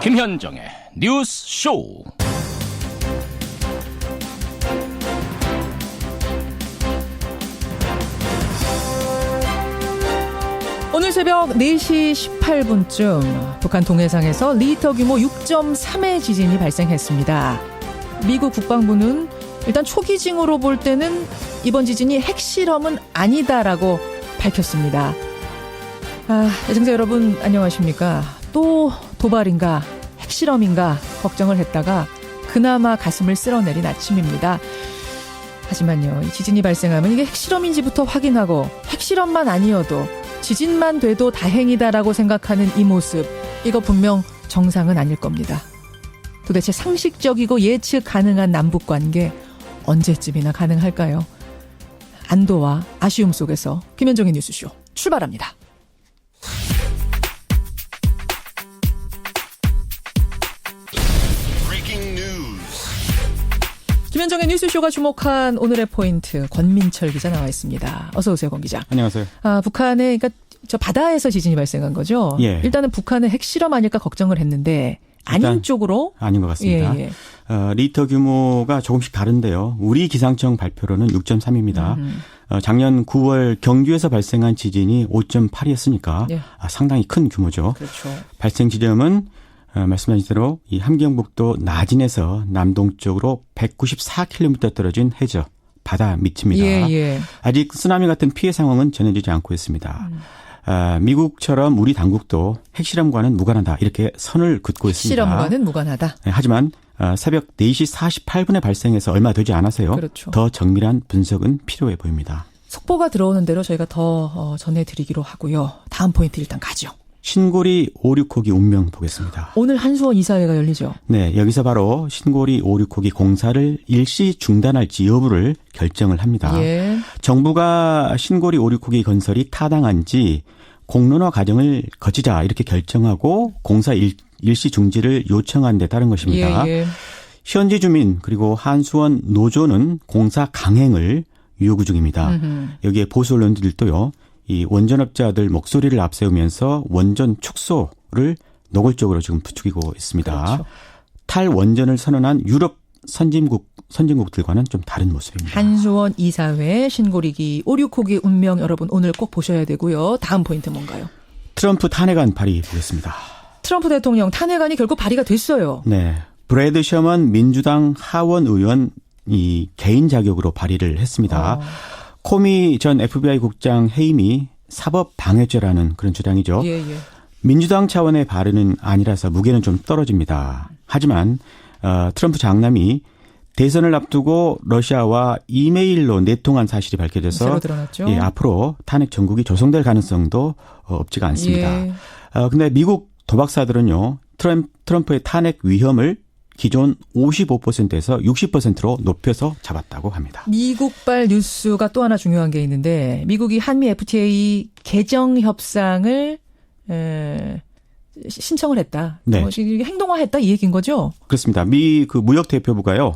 김현정의 뉴스 쇼. 오늘 새벽 4시 18분쯤 북한 동해상에서 리히터 규모 6.3의 지진이 발생했습니다. 미국 국방부는 일단 초기 징후로 볼 때는 이번 지진이 핵실험은 아니다라고 밝혔습니다. 애청자 여러분 안녕하십니까? 또 도발인가 핵실험인가 걱정을 했다가 그나마 가슴을 쓸어내린 아침입니다. 하지만요, 이 지진이 발생하면 이게 핵실험인지부터 확인하고 핵실험만 아니어도 지진만 돼도 다행이다라고 생각하는 이 모습, 이거 분명 정상은 아닐 겁니다. 도대체 상식적이고 예측 가능한 남북관계 언제쯤이나 가능할까요? 안도와 아쉬움 속에서 김현정의 뉴스쇼 출발합니다. 김현정의 뉴스쇼가 주목한 오늘의 포인트, 권민철 기자 나와 있습니다. 어서 오세요, 권 기자. 안녕하세요. 북한의, 그러니까 저 바다에서 지진이 발생한 거죠? 예. 일단은 북한은 핵실험 아닐까 걱정을 했는데 아닌 쪽으로? 아닌 것 같습니다. 예. 리히터 규모가 조금씩 다른데요. 우리 기상청 발표로는 6.3입니다. 작년 9월 경주에서 발생한 지진이 5.8이었으니까 예. 상당히 큰 규모죠. 그렇죠. 발생 지점은 말씀하신 대로 이 함경북도 나진에서 남동쪽으로 194km 떨어진 해저 바다 밑입니다. 예. 아직 쓰나미 같은 피해 상황은 전해지지 않고 있습니다. 미국처럼 우리 당국도 핵실험과는 무관하다 이렇게 선을 긋고 있습니다. 핵실험과는 무관하다. 하지만 새벽 4시 48분에 발생해서 얼마 되지 않아서요. 그렇죠. 더 정밀한 분석은 필요해 보입니다. 속보가 들어오는 대로 저희가 더 전해드리기로 하고요. 다음 포인트 일단 가죠. 신고리 569기 운명 보겠습니다. 오늘 한수원 이사회가 열리죠. 네, 여기서 바로 신고리 569기 공사를 일시 중단할지 여부를 결정을 합니다. 예. 정부가 신고리 569기 건설이 타당한지 공론화 과정을 거치자 이렇게 결정하고 공사 일시 중지를 요청한 데 따른 것입니다. 예. 현지 주민 그리고 한수원 노조는 공사 강행을 요구 중입니다. 여기에 보수 언론들도요. 이 원전업자들 목소리를 앞세우면서 원전 축소를 노골적으로 지금 부추기고 있습니다. 그렇죠. 탈원전을 선언한 유럽 선진국들과는 좀 다른 모습입니다. 한수원 이사회 신고리기 569기 운명 여러분 오늘 꼭 보셔야 되고요. 다음 포인트 뭔가요? 트럼프 탄핵안 발의 보겠습니다. 트럼프 대통령 탄핵안이 결국 발의가 됐어요. 네, 브래드 셔먼 민주당 하원 의원 이 개인 자격으로 발의를 했습니다. 코미 전 FBI 국장 해임이 사법 방해죄라는 그런 주장이죠. 예. 민주당 차원의 발의는 아니라서 무게는 좀 떨어집니다. 하지만 트럼프 장남이 대선을 앞두고 러시아와 이메일로 내통한 사실이 밝혀져서 새로 드러났죠. 예, 앞으로 탄핵 전국이 조성될 가능성도 없지가 않습니다. 예. 근데 미국 도박사들은요. 트럼프의 탄핵 위험을 기존 55%에서 60%로 높여서 잡았다고 합니다. 미국발 뉴스가 또 하나 중요한 게 있는데 미국이 한미 FTA 개정 협상을 신청을 했다. 네. 행동화했다 이 얘기인 거죠? 그렇습니다. 미 그 무역 대표부가요.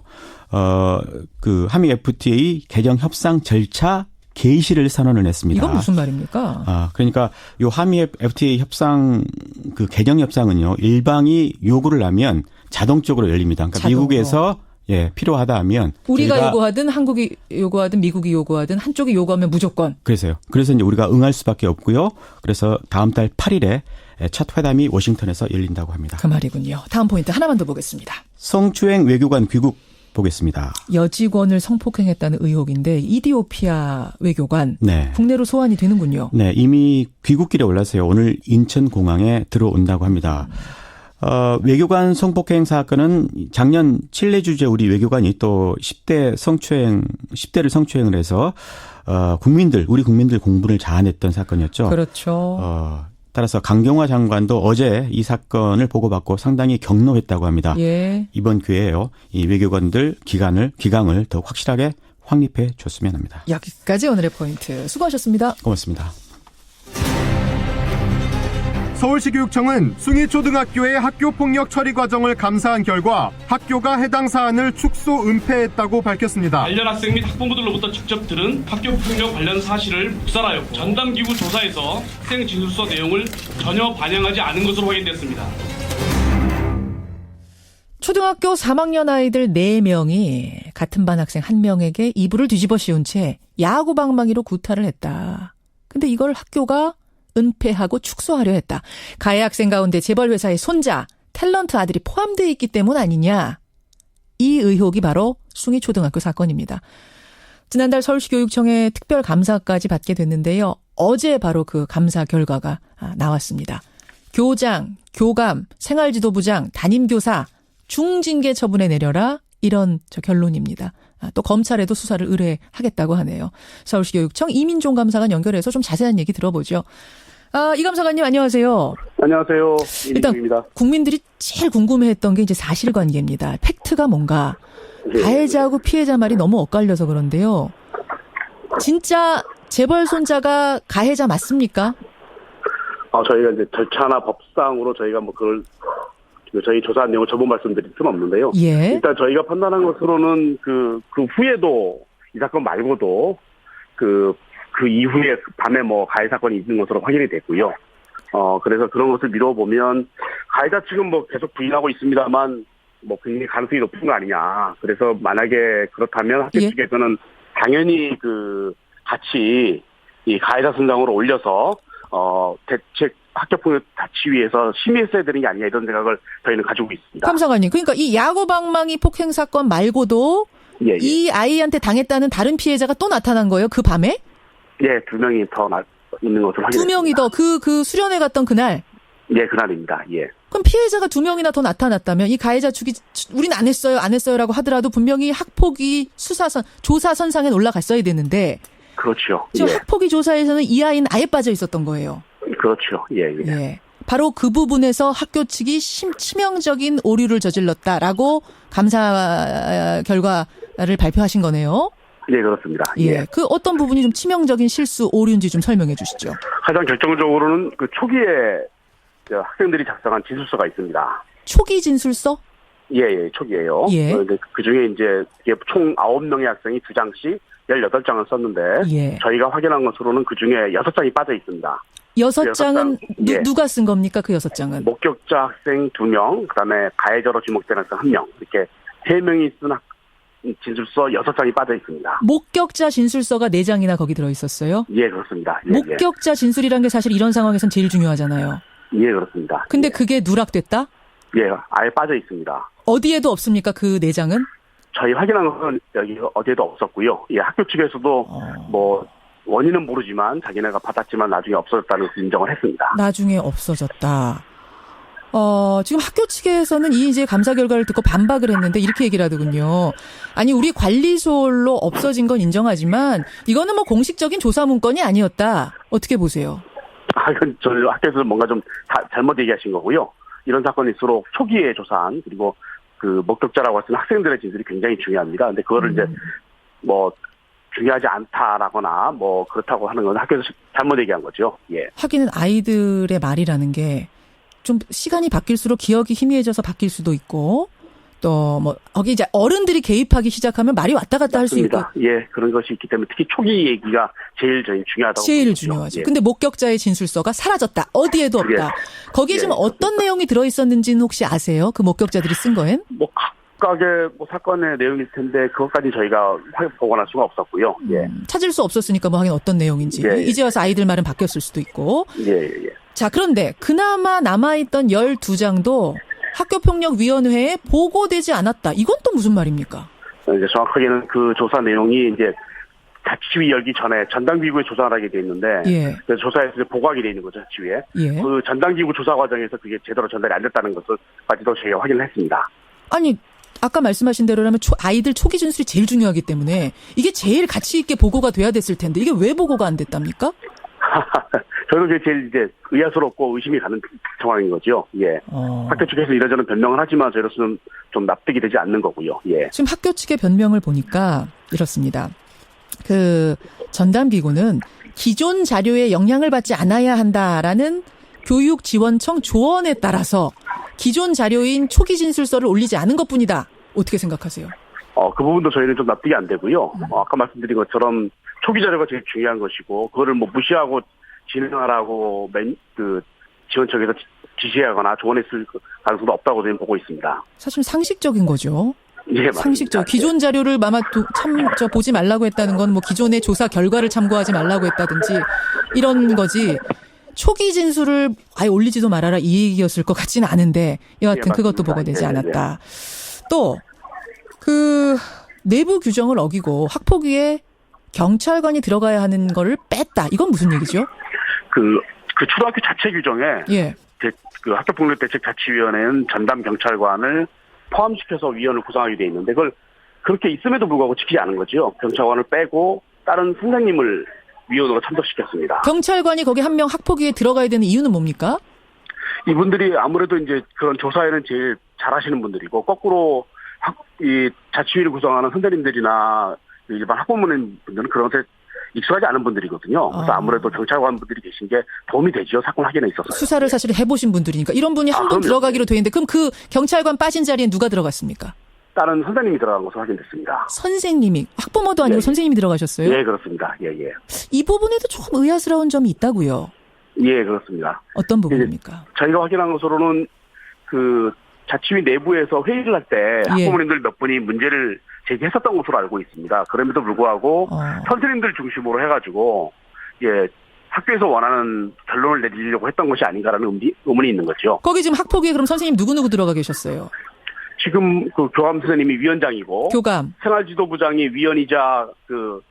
그 한미 FTA 개정 협상 절차 개시를 선언을 했습니다. 이건 무슨 말입니까? 그러니까 요 한미 FTA 협상 그 개정 협상은요. 일방이 요구를 하면 자동적으로 열립니다. 그러니까 자동으로. 미국에서 필요하다 하면 우리가 요구하든 한국이 요구하든 미국이 요구하든 한쪽이 요구하면 무조건. 그래서요. 그래서 이제 우리가 응할 수밖에 없고요. 그래서 다음 달 8일에 첫 회담이 워싱턴에서 열린다고 합니다. 그 말이군요. 다음 포인트 하나만 더 보겠습니다. 성추행 외교관 귀국 보겠습니다. 여직원을 성폭행했다는 의혹인데 이디오피아 외교관 네. 국내로 소환이 되는군요. 네, 이미 귀국길에 올랐어요. 오늘 인천공항에 들어온다고 합니다. 외교관 성폭행 사건은 작년 칠레 주재 우리 외교관이 또 10대를 성추행을 해서 우리 국민들 공분을 자아냈던 사건이었죠. 그렇죠. 따라서 강경화 장관도 어제 이 사건을 보고받고 상당히 격노했다고 합니다. 예. 이번 기회에요. 이 외교관들 기강을 더욱 확실하게 확립해 줬으면 합니다. 여기까지 오늘의 포인트. 수고하셨습니다. 고맙습니다. 서울시 교육청은 숭이초등학교의 학교폭력 처리 과정을 감사한 결과 학교가 해당 사안을 축소 은폐했다고 밝혔습니다. 관련 학생 및 학부모들로부터 직접 들은 학교폭력 관련 사실을 묵살하였고 전담기구 조사에서 학생 진술서 내용을 전혀 반영하지 않은 것으로 확인됐습니다. 초등학교 3학년 아이들 4명이 같은 반 학생 1명에게 이불을 뒤집어 씌운 채 야구방망이로 구타를 했다. 근데 이걸 학교가 은폐하고 축소하려 했다. 가해 학생 가운데 재벌 회사의 손자, 탤런트 아들이 포함되어 있기 때문 아니냐. 이 의혹이 바로 숭이초등학교 사건입니다. 지난달 서울시 교육청에 특별 감사까지 받게 됐는데요. 어제 바로 그 감사 결과가 나왔습니다. 교장, 교감, 생활지도부장, 담임교사 중징계 처분에 내려라 이런 결론입니다. 또 검찰에도 수사를 의뢰하겠다고 하네요. 서울시 교육청 이민종 감사관 연결해서 좀 자세한 얘기 들어보죠. 이 감사관님 안녕하세요. 안녕하세요. 일단 이민종입니다. 국민들이 제일 궁금해했던 게 이제 사실관계입니다. 팩트가 뭔가. 가해자하고 피해자 말이 너무 엇갈려서 그런데요. 진짜 재벌 손자가 가해자 맞습니까? 저희가 이제 절차나 법상으로 저희가 뭐 그걸 저희 조사한 내용을 전부 말씀드릴 수는 없는데요. 예. 일단 저희가 판단한 것으로는 그 후에도 이 사건 말고도 그 이후에 밤에 뭐 가해 사건이 있는 것으로 확인이 됐고요. 그래서 그런 것을 미뤄보면 가해자 측은 뭐 계속 부인하고 있습니다만 뭐 굉장히 가능성이 높은 거 아니냐. 그래서 만약에 그렇다면 학교 예. 측에서는 당연히 같이 이 가해자 선상으로 올려서 대책 학교폭력 자치위에서 심의했어야 되는 게 아니냐 이런 생각을 저희는 가지고 있습니다. 감사관님, 그러니까 이 야구방망이 폭행 사건 말고도 예. 이 아이한테 당했다는 다른 피해자가 또 나타난 거예요? 그 밤에? 예, 2명이 더 있는 것으로 확인했습니다. 2명이 더 그 수련회 갔던 그날? 예, 그날입니다. 예. 그럼 피해자가 2명이나 더 나타났다면 이 가해자 측이 우린 안 했어요라고 하더라도 분명히 학폭위 조사 선상에 올라갔어야 되는데 그렇죠. 지금 예. 학폭위 조사에서는 이 아이는 아예 빠져 있었던 거예요. 그렇죠. 예. 예. 바로 그 부분에서 학교 측이 치명적인 오류를 저질렀다라고 감사 결과를 발표하신 거네요. 예, 그렇습니다. 예. 그 어떤 부분이 좀 치명적인 실수 오류인지 좀 설명해 주시죠. 가장 결정적으로는 그 초기에 학생들이 작성한 진술서가 있습니다. 초기 진술서? 예, 초기에요. 예. 그 중에 이제 총 9명의 학생이 2장씩 18장을 썼는데 예. 저희가 확인한 것으로는 그 중에 6장이 빠져 있습니다. 6장은 예. 누가 쓴 겁니까? 그 6장은? 목격자 학생 2명, 그다음에 가해자로 지목된 학생 1명, 이렇게 3명이 쓴 진술서 6장이 빠져 있습니다. 목격자 진술서가 4장이나 거기 들어 있었어요? 예, 그렇습니다. 예, 목격자 진술이란 게 사실 이런 상황에선 제일 중요하잖아요. 예, 그렇습니다. 근데 예. 그게 누락됐다? 예, 아예 빠져 있습니다. 어디에도 없습니까? 그 4장은? 저희 확인한 것은 여기 어디에도 없었고요. 예, 학교 측에서도 뭐 원인은 모르지만 자기네가 받았지만 나중에 없어졌다는 것을 인정을 했습니다. 나중에 없어졌다. 지금 학교 측에서는 이 이제 감사 결과를 듣고 반박을 했는데 이렇게 얘기를 하더군요. 아니, 우리 관리소로 없어진 건 인정하지만 이거는 뭐 공식적인 조사 문건이 아니었다. 어떻게 보세요? 이건 저희 학교에서 뭔가 좀 잘못 얘기하신 거고요. 이런 사건일수록 초기에 조사한 그리고 그 목격자라고 하시는 학생들의 진술이 굉장히 중요합니다. 근데 그거를 이제 뭐 중요하지 않다라거나 뭐 그렇다고 하는 건 학교에서 잘못 얘기한 거죠. 예. 하기는 아이들의 말이라는 게 좀 시간이 바뀔수록 기억이 희미해져서 바뀔 수도 있고 또 뭐 거기 이제 어른들이 개입하기 시작하면 말이 왔다 갔다 할 수 있고. 예, 그런 것이 있기 때문에 특히 초기 얘기가 제일 저희 중요하다고. 제일 중요하죠. 예. 근데 목격자의 진술서가 사라졌다. 어디에도 없다. 예. 거기에 지금 어떤 내용이 들어있었는지는 혹시 아세요? 그 목격자들이 쓴 거엔? 뭐 각각의 뭐 사건의 내용일 텐데 그것까지 저희가 보관할 수가 없었고요. 예. 찾을 수 없었으니까 뭐 하긴 어떤 내용인지. 예. 이제 와서 아이들 말은 바뀌었을 수도 있고. 예. 자, 그런데 그나마 남아있던 12장도 학교폭력위원회에 보고되지 않았다. 이건 또 무슨 말입니까? 이제 정확하게는 그 조사 내용이 이제 자치위 열기 전에 전당기구에 조사를 하게 돼 있는데, 예. 그래서 조사에서 이제 보고하게 돼 있는 거죠, 자치위에. 예. 그 전당기구 조사 과정에서 그게 제대로 전달이 안 됐다는 것을까지도 저희가 확인을 했습니다. 아니, 아까 말씀하신 대로라면 아이들 초기 진술이 제일 중요하기 때문에 이게 제일 가치 있게 보고가 돼야 됐을 텐데 이게 왜 보고가 안 됐답니까? 저는 그게 제일 이제 의아스럽고 의심이 가는 상황인 거죠. 예. 학교 측에서 이러저런 변명을 하지만 저희로서는 좀 납득이 되지 않는 거고요. 예. 지금 학교 측의 변명을 보니까 이렇습니다. 그 전담기구는 기존 자료에 영향을 받지 않아야 한다라는 교육지원청 조언에 따라서 기존 자료인 초기 진술서를 올리지 않은 것뿐이다. 어떻게 생각하세요? 그 부분도 저희는 좀 납득이 안 되고요. 아까 말씀드린 것처럼 초기 자료가 제일 중요한 것이고, 그거를 뭐 무시하고 진행하라고 지원청에서 지시하거나 조언했을 가능성도 없다고 저는 보고 있습니다. 사실 상식적인 거죠. 예, 맞습니다. 상식적. 기존 자료를 아마 보지 말라고 했다는 건 뭐 기존의 조사 결과를 참고하지 말라고 했다든지 이런 거지. 초기 진술을 아예 올리지도 말아라 이 얘기였을 것 같지는 않은데 여하튼 그것도 보고되지 않았다. 또 그 내부 규정을 어기고 학폭위에 경찰관이 들어가야 하는 거를 뺐다. 이건 무슨 얘기죠? 그 초등학교 자체 규정에 예. 그 학교폭력대책자치위원회는 전담 경찰관을 포함시켜서 위원을 구성하게 돼 있는데 그걸 그렇게 있음에도 불구하고 지키지 않은 거죠. 경찰관을 빼고 다른 선생님을 위원으로 참석시켰습니다. 경찰관이 거기 한 명 학폭위에 들어가야 되는 이유는 뭡니까? 이분들이 아무래도 이제 그런 조사에는 제일 잘하시는 분들이고 거꾸로 이 자치위를 구성하는 선생님들이나 일반 학부모님분들은 그런 것에 익숙하지 않은 분들이거든요. 그래서 아무래도 경찰관 분들이 계신 게 도움이 되죠. 사건 확인에 있어서. 수사를 사실 해보신 분들이니까 이런 분이 한 분 들어가기로 돼 있는데 그럼 그 경찰관 빠진 자리에 누가 들어갔습니까? 다른 선생님이 들어간 것으로 확인됐습니다. 선생님이 학부모도 아니고 예, 선생님이 들어가셨어요? 예, 그렇습니다. 예. 이 부분에도 조금 의아스러운 점이 있다고요. 예, 그렇습니다. 어떤 부분입니까? 저희가 확인한 것으로는 그 자치위 내부에서 회의를 할 때 학부모님들 몇 분이 문제를 제기했었던 것으로 알고 있습니다. 그럼에도 불구하고 선생님들 중심으로 해가지고 예 학교에서 원하는 결론을 내리려고 했던 것이 아닌가라는 의문이 있는 거죠. 거기 지금 학폭위에 그럼 선생님 누구 들어가 계셨어요? 지금 그 교감 선생님이 위원장이고 교감 생활지도부장이 위원이자 그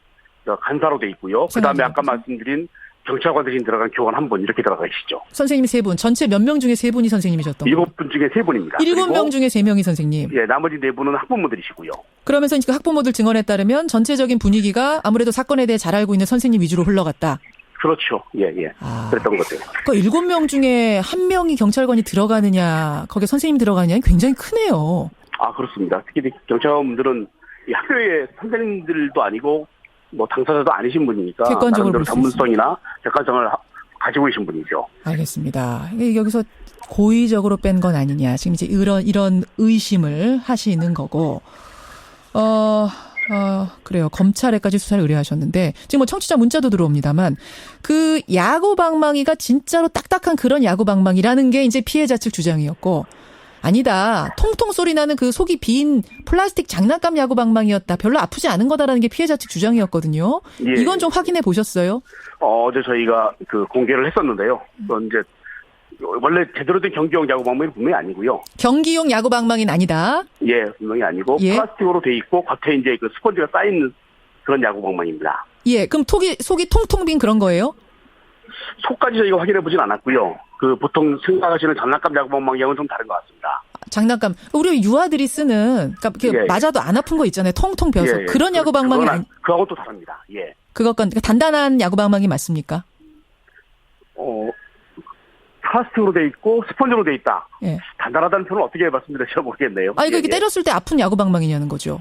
간사로 돼 있고요. 그다음에 아까 말씀드린 경찰관 대신 들어간 교관 한 분 이렇게 들어가 계시죠. 선생님 3분. 전체 몇 명 중에 3분이 선생님이셨던 거예요? 7분 중에 3분입니다. 7명 중에 3명이 선생님. 예, 나머지 4분은 학부모들이시고요. 그러면서 그 학부모들 증언에 따르면 전체적인 분위기가 아무래도 사건에 대해 잘 알고 있는 선생님 위주로 흘러갔다. 그렇죠. 예. 그랬던 거죠. 그 7명 중에 1명이 경찰관이 들어가느냐, 거기에 선생님이 들어가느냐 굉장히 크네요. 아, 그렇습니다. 특히 경찰관분들은 이 학교의 선생님들도 아니고 뭐 당사자도 아니신 분이니까 객관적으로 전문성이나 객관성을 가지고 계신 분이죠. 알겠습니다. 여기서 고의적으로 뺀 건 아니냐. 지금 이제 이런 의심을 하시는 거고. 그래요. 검찰에까지 수사를 의뢰하셨는데 지금 뭐 청취자 문자도 들어옵니다만 그 야구 방망이가 진짜로 딱딱한 그런 야구 방망이라는 게 이제 피해자 측 주장이었고 아니다. 통통 소리 나는 그 속이 빈 플라스틱 장난감 야구 방망이였다. 별로 아프지 않은 거다라는 게 피해자 측 주장이었거든요. 예. 이건 좀 확인해 보셨어요? 어제 저희가 그 공개를 했었는데요. 그건 이제 원래 제대로 된 경기용 야구 방망이는 분명히 아니고요. 경기용 야구 방망이는 아니다. 예, 분명히 아니고 플라스틱으로 돼 있고 겉에 이제 그 스펀지가 쌓인 그런 야구 방망이입니다. 예, 그럼 속이 통통 빈 그런 거예요? 속까지 저희가 확인해 보진 않았고요. 그 보통 생각하시는 장난감 야구 방망이하고는 좀 다른 것 같습니다. 장난감. 우리 유아들이 쓰는 그러니까 맞아도 안 아픈 거 있잖아요. 통통 벼서. 그런 야구 방망이 그거하고 또 다릅니다. 예. 그것과 단단한 야구 방망이 맞습니까? 플라스틱으로 돼 있고 스펀지로 돼 있다. 예. 단단하다는 표현을 어떻게 말씀드릴지 모르겠네요. 이거 이렇게 때렸을 때 아픈 야구 방망이냐는 거죠.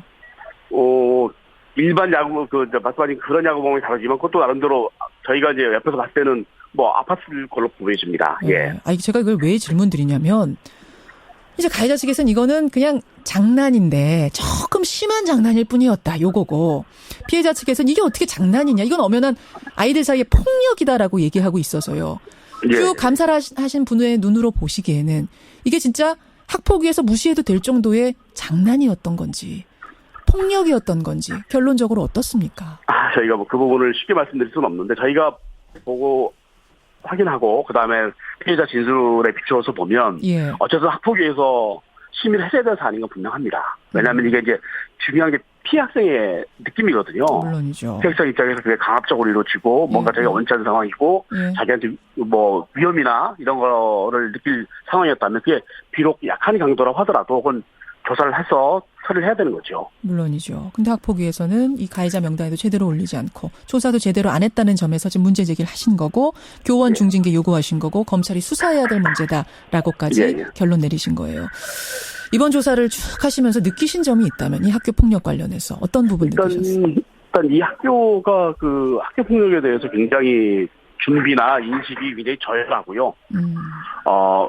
일반 야구 말씀하신 그런 야구 방망이 다르지만 그것도 나름대로 저희가 이제 옆에서 봤을 때는 뭐 아팠을 걸로 보여집니다. 예. 제가 이걸 왜 질문드리냐면 이제 가해자 측에서는 이거는 그냥 장난인데 조금 심한 장난일 뿐이었다. 요거고 피해자 측에서는 이게 어떻게 장난이냐. 이건 엄연한 아이들 사이의 폭력이다라고 얘기하고 있어서요. 쭉 감사를 하신 분의 눈으로 보시기에는 이게 진짜 학폭위에서 무시해도 될 정도의 장난이었던 건지 폭력이었던 건지 결론적으로 어떻습니까? 저희가 뭐 그 부분을 쉽게 말씀드릴 수는 없는데 저희가 보고 확인하고 그다음에 피해자 진술에 비추어서 보면 어쨌든 학폭위에서 심의를 해야 되는 사안인 건 분명합니다. 왜냐하면 이게 이제 중요한 게 피해 학생의 느낌이거든요. 물론이죠. 피해 학생 입장에서 그게 강압적으로 이루어지고 뭔가 자기가 원치 않는 상황이고 자기한테 뭐 위험이나 이런 거를 느낄 상황이었다면 그게 비록 약한 강도라고 하더라도 그건 조사를 해서 처리를 해야 되는 거죠. 물론이죠. 근데 학폭위에서는 이 가해자 명단에도 제대로 올리지 않고 조사도 제대로 안 했다는 점에서 지금 문제 제기를 하신 거고 교원 중징계 요구하신 거고 검찰이 수사해야 될 문제다라고까지 결론 내리신 거예요. 이번 조사를 쭉 하시면서 느끼신 점이 있다면 이 학교 폭력 관련해서 어떤 부분 느끼셨어요? 일단 이 학교가 그 학교 폭력에 대해서 굉장히 준비나 인식이 굉장히 저열하고요.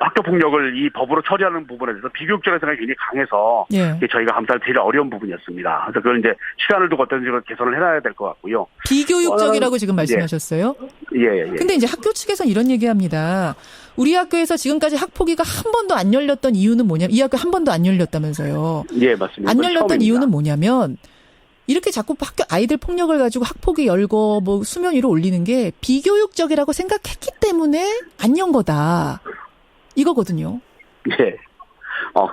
학교 폭력을 이 법으로 처리하는 부분에 대해서 비교육적인 생각이 굉장히 강해서 예. 저희가 감사할 제일 어려운 부분이었습니다. 그래서 그걸 이제 시간을 두고 어떤 식으로 개선을 해놔야 될 것 같고요. 비교육적이라고 지금 말씀하셨어요? 예. 근데 이제 학교 측에서 이런 얘기합니다. 우리 학교에서 지금까지 학폭위가 한 번도 안 열렸던 이유는 뭐냐면, 이 학교 한 번도 안 열렸다면서요. 예, 맞습니다. 안 열렸던 처음입니다. 이유는 뭐냐면, 이렇게 자꾸 학교 아이들 폭력을 가지고 학폭위 열고 뭐 수면 위로 올리는 게 비교육적이라고 생각했기 때문에 안 연 거다. 이거거든요. 예.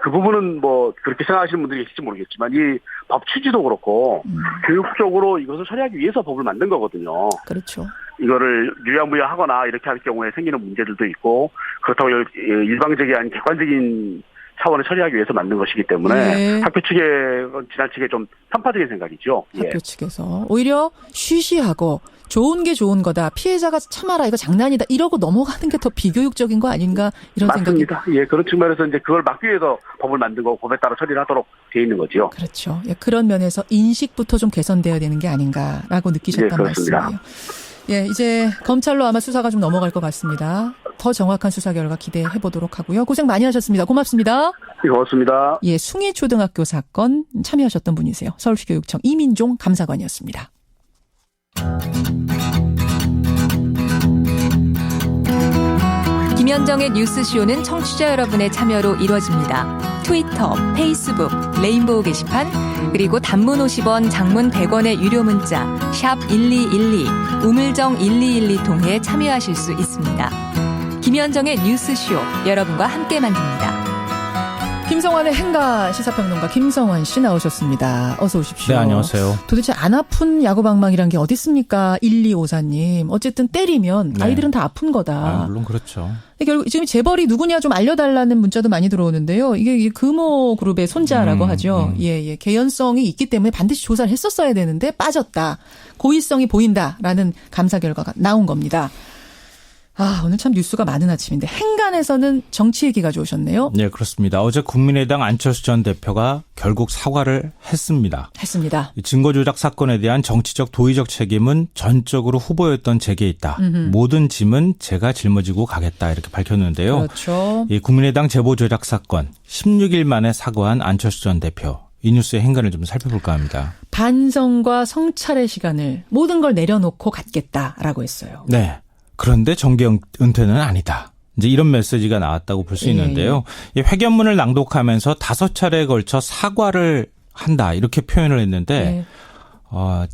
그 부분은 뭐 그렇게 생각하시는 분들이 계실지 모르겠지만 이 법 취지도 그렇고 교육적으로 이것을 처리하기 위해서 법을 만든 거거든요. 그렇죠. 이거를 유야무야하거나 이렇게 할 경우에 생기는 문제들도 있고 그렇다고 일방적이 아닌 객관적인 차원을 처리하기 위해서 만든 것이기 때문에 예. 학교 측에 지나치게 좀 편파적인 생각이죠. 학교 예. 측에서 오히려 쉬쉬하고 좋은 게 좋은 거다. 피해자가 참아라. 이거 장난이다. 이러고 넘어가는 게 더 비교육적인 거 아닌가 이런 생각이. 맞습니다. 예, 그런 측면에서 이제 그걸 막기 위해서 법을 만든 거고 법에 따라 처리를 하도록 돼 있는 거죠. 그렇죠. 예, 그런 면에서 인식부터 좀 개선되어야 되는 게 아닌가라고 느끼셨단 예, 그렇습니다. 말씀이에요. 예, 이제 검찰로 아마 수사가 좀 넘어갈 것 같습니다. 더 정확한 수사 결과 기대해 보도록 하고요. 고생 많이 하셨습니다. 고맙습니다. 예, 고맙습니다. 예, 숭이초등학교 사건 참여하셨던 분이세요. 서울시교육청 이민종 감사관이었습니다. 김현정의 뉴스쇼는 청취자 여러분의 참여로 이루어집니다. 트위터, 페이스북, 레인보우 게시판, 그리고 단문 50원, 장문 100원의 유료 문자 샵 1212, 우물정 1212 통해 참여하실 수 있습니다. 김현정의 뉴스쇼, 여러분과 함께 만듭니다. 김성환의 행가 시사평론가 김성환 씨 나오셨습니다. 어서 오십시오. 네, 안녕하세요. 도대체 안 아픈 야구방망이란 게 어디 있습니까? 1254님. 어쨌든 때리면 네. 아이들은 다 아픈 거다. 물론 그렇죠. 결국 지금 재벌이 누구냐 좀 알려달라는 문자도 많이 들어오는데요. 이게 금호 그룹의 손자라고 하죠. 예. 개연성이 있기 때문에 반드시 조사를 했었어야 되는데 빠졌다. 고의성이 보인다라는 감사 결과가 나온 겁니다. 오늘 참 뉴스가 많은 아침인데 행간에서는 정치 얘기 가져오셨네요. 네, 그렇습니다. 어제 국민의당 안철수 전 대표가 결국 사과를 했습니다. 증거조작 사건에 대한 정치적 도의적 책임은 전적으로 후보였던 제게 있다. 모든 짐은 제가 짊어지고 가겠다 이렇게 밝혔는데요. 그렇죠. 이 국민의당 제보 조작 사건 16일 만에 사과한 안철수 전 대표. 이 뉴스의 행간을 좀 살펴볼까 합니다. 반성과 성찰의 시간을 모든 걸 내려놓고 갖겠다라고 했어요. 네. 그런데 정계 은퇴는 아니다. 이제 이런 메시지가 나왔다고 볼 수 있는데요. 이 회견문을 낭독하면서 5차례에 걸쳐 사과를 한다 이렇게 표현을 했는데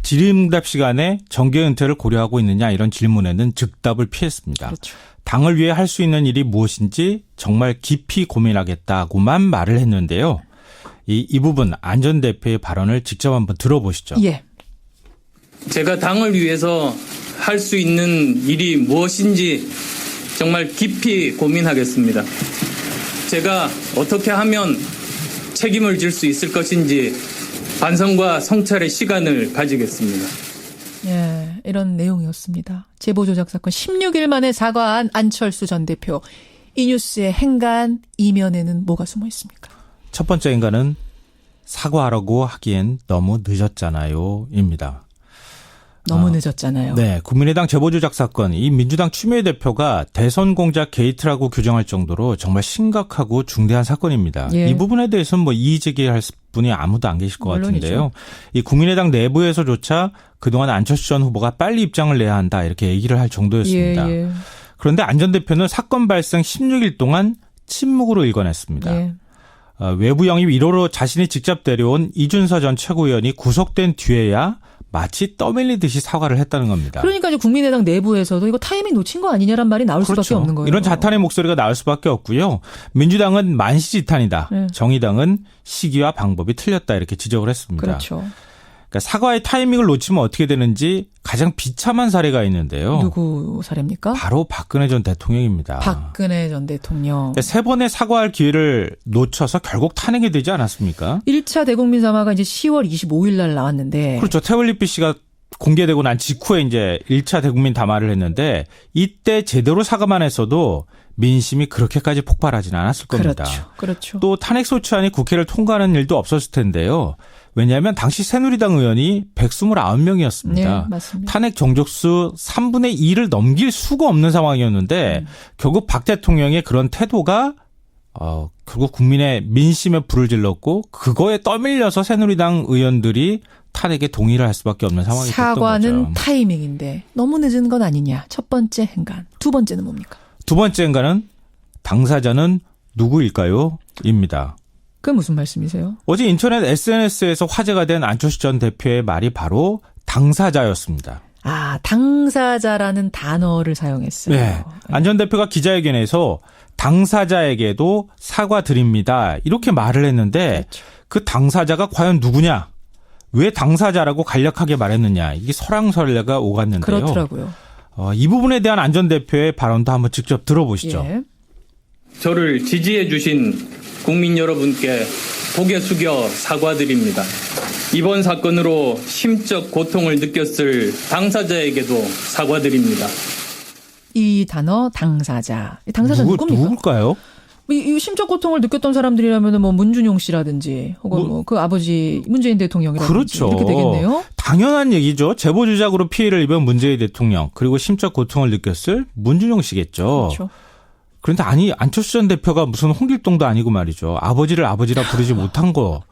질의응답 시간에 정계 은퇴를 고려하고 있느냐 이런 질문에는 즉답을 피했습니다. 그렇죠. 당을 위해 할 수 있는 일이 무엇인지 정말 깊이 고민하겠다고만 말을 했는데요. 이 부분 안 전 대표의 발언을 직접 한번 들어보시죠. 예. 제가 당을 위해서 할 수 있는 일이 무엇인지 정말 깊이 고민하겠습니다. 제가 어떻게 하면 책임을 질 수 있을 것인지 반성과 성찰의 시간을 가지겠습니다. 예, 이런 내용이었습니다. 제보 조작 사건 16일 만에 사과한 안철수 전 대표. 이 뉴스의 행간 이면에는 뭐가 숨어 있습니까? 첫 번째 행간은 사과하라고 하기엔 너무 늦었잖아요,입니다. 너무 늦었잖아요. 네, 국민의당 제보 조작 사건, 이 민주당 추미애 대표가 대선 공작 게이트라고 규정할 정도로 정말 심각하고 중대한 사건입니다. 예. 이 부분에 대해서는 뭐 이의 제기할 분이 아무도 안 계실 것 물론이죠. 같은데요. 이 국민의당 내부에서조차 그동안 안철수 전 후보가 빨리 입장을 내야 한다 이렇게 얘기를 할 정도였습니다. 예. 그런데 안 전 대표는 사건 발생 16일 동안 침묵으로 일관했습니다. 예. 외부 영입 1호로 자신이 직접 데려온 이준서 전 최고위원이 구속된 뒤에야 마치 떠밀리듯이 사과를 했다는 겁니다. 그러니까 이제 국민의당 내부에서도 이거 타이밍 놓친 거 아니냐란 말이 나올 그렇죠. 수밖에 없는 거예요. 이런 자탄의 목소리가 나올 수밖에 없고요. 민주당은 만시지탄이다. 네. 정의당은 시기와 방법이 틀렸다 이렇게 지적을 했습니다. 그렇죠. 그러니까 사과의 타이밍을 놓치면 어떻게 되는지 가장 비참한 사례가 있는데요. 누구 사례입니까? 바로 박근혜 전 대통령입니다. 박근혜 전 대통령. 그러니까 3번의 사과할 기회를 놓쳐서 결국 탄핵이 되지 않았습니까? 1차 대국민 사과가 이제 10월 25일 날 나왔는데. 그렇죠. 태블릿 PC가 공개되고 난 직후에 이제 1차 대국민 담화를 했는데 이때 제대로 사과만 했어도 민심이 그렇게까지 폭발하지는 않았을 겁니다. 그렇죠. 또 탄핵소추안이 국회를 통과하는 일도 없었을 텐데요. 왜냐하면 당시 새누리당 의원이 129명이었습니다. 네, 맞습니다. 탄핵 정족수 3분의 2를 넘길 수가 없는 상황이었는데 결국 박 대통령의 그런 태도가 결국 국민의 민심에 불을 질렀고 그거에 떠밀려서 새누리당 의원들이 탄핵에 동의를 할 수밖에 없는 상황이 됐던 거죠. 사과는 타이밍인데 너무 늦은 건 아니냐. 첫 번째 행간. 두 번째는 뭡니까? 두 번째 행간은 당사자는 누구일까요? 입니다. 그게 무슨 말씀이세요? 어제 인터넷 SNS에서 화제가 된 안철수 전 대표의 말이 바로 당사자였습니다. 아, 당사자라는 단어를 사용했어요. 네. 안 전 대표가 기자회견에서 당사자에게도 사과드립니다. 이렇게 말을 했는데 그렇죠. 그 당사자가 과연 누구냐? 왜 당사자라고 간략하게 말했느냐? 이게 설왕설래가 오갔는데요. 그렇더라고요. 이 부분에 대한 안 전 대표의 발언도 한번 직접 들어보시죠. 예. 저를 지지해 주신 국민 여러분께 고개 숙여 사과드립니다. 이번 사건으로 심적 고통을 느꼈을 당사자에게도 사과드립니다. 이 단어 당사자. 이 당사자 누굽니까? 누굴까요? 이 심적 고통을 느꼈던 사람들이라면 뭐 문준용 씨라든지 혹은 뭐 그 아버지 문재인 대통령이라든지 그렇죠. 이렇게 되겠네요. 당연한 얘기죠. 제보 주작으로 피해를 입은 문재인 대통령 그리고 심적 고통을 느꼈을 문준용 씨겠죠. 그렇죠. 그런데 아니 안철수 전 대표가 무슨 홍길동도 아니고 말이죠. 아버지를 아버지라 부르지 못한 거.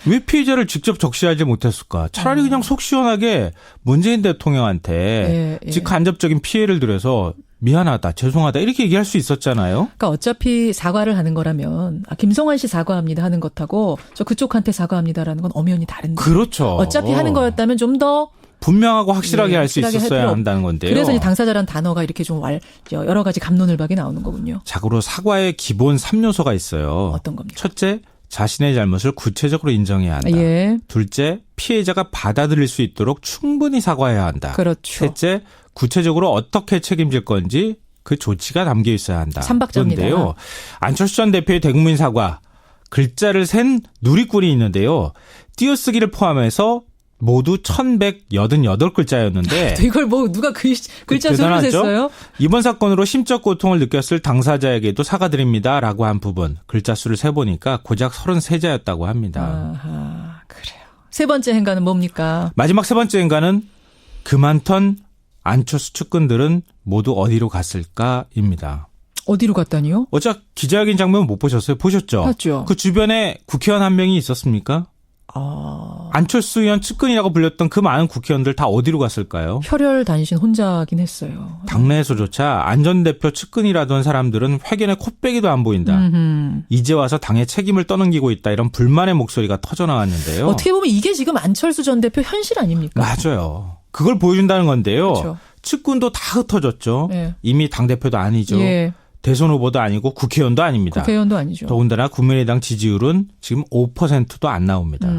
왜 피해자를 직접 적시하지 못했을까? 차라리 그냥 속 시원하게 문재인 대통령한테 직간접적인 피해를 드려서 미안하다, 죄송하다 이렇게 얘기할 수 있었잖아요. 그러니까 어차피 사과를 하는 거라면 김성환 씨 사과합니다 하는 것하고 저 그쪽한테 사과합니다라는 건 엄연히 다른데. 그렇죠. 어차피 하는 거였다면 좀 더 분명하고 확실하게 할 수 있었어야 한다는 건데요. 그래서 이 당사자라는 단어가 이렇게 좀 여러 가지 갑론을박이 나오는 거군요. 자고로 사과의 기본 3요소가 있어요. 어떤 겁니까? 첫째, 자신의 잘못을 구체적으로 인정해야 한다. 예. 둘째, 피해자가 받아들일 수 있도록 충분히 사과해야 한다. 그렇죠. 셋째, 구체적으로 어떻게 책임질 건지 그 조치가 담겨 있어야 한다. 삼박자입니다. 그런데요. 안철수 전 대표의 대국민 사과, 글자를 센 누리꾼이 있는데요. 띄어쓰기를 포함해서 모두 1188글자였는데 이걸 뭐 누가 글자 수를 셌어요? 이번 사건으로 심적 고통을 느꼈을 당사자에게도 사과드립니다라고 한 부분 글자 수를 세보니까 고작 33자였다고 합니다. 아하, 그래요. 세 번째 행간은 뭡니까? 마지막 세 번째 행간은 그 많던 안철수 측근들은 모두 어디로 갔을까입니다. 어디로 갔다니요? 어제 기자회견 장면 못 보셨어요? 보셨죠? 봤죠. 그 주변에 국회의원 한 명이 있었습니까? 안철수 의원 측근이라고 불렸던 그 많은 국회의원들 다 어디로 갔을까요? 혈혈 단신 혼자긴 했어요. 당내에서조차 안 전 대표 측근이라던 사람들은 회견에 코빼기도 안 보인다. 이제 와서 당의 책임을 떠넘기고 있다. 이런 불만의 목소리가 터져나왔는데요. 어떻게 보면 이게 지금 안철수 전 대표 현실 아닙니까? 맞아요. 그걸 보여준다는 건데요. 그렇죠. 측근도 다 흩어졌죠. 예. 이미 당대표도 아니죠. 예. 대선 후보도 아니고 국회의원도 아닙니다. 국회의원도 아니죠. 더군다나 국민의당 지지율은 지금 5%도 안 나옵니다.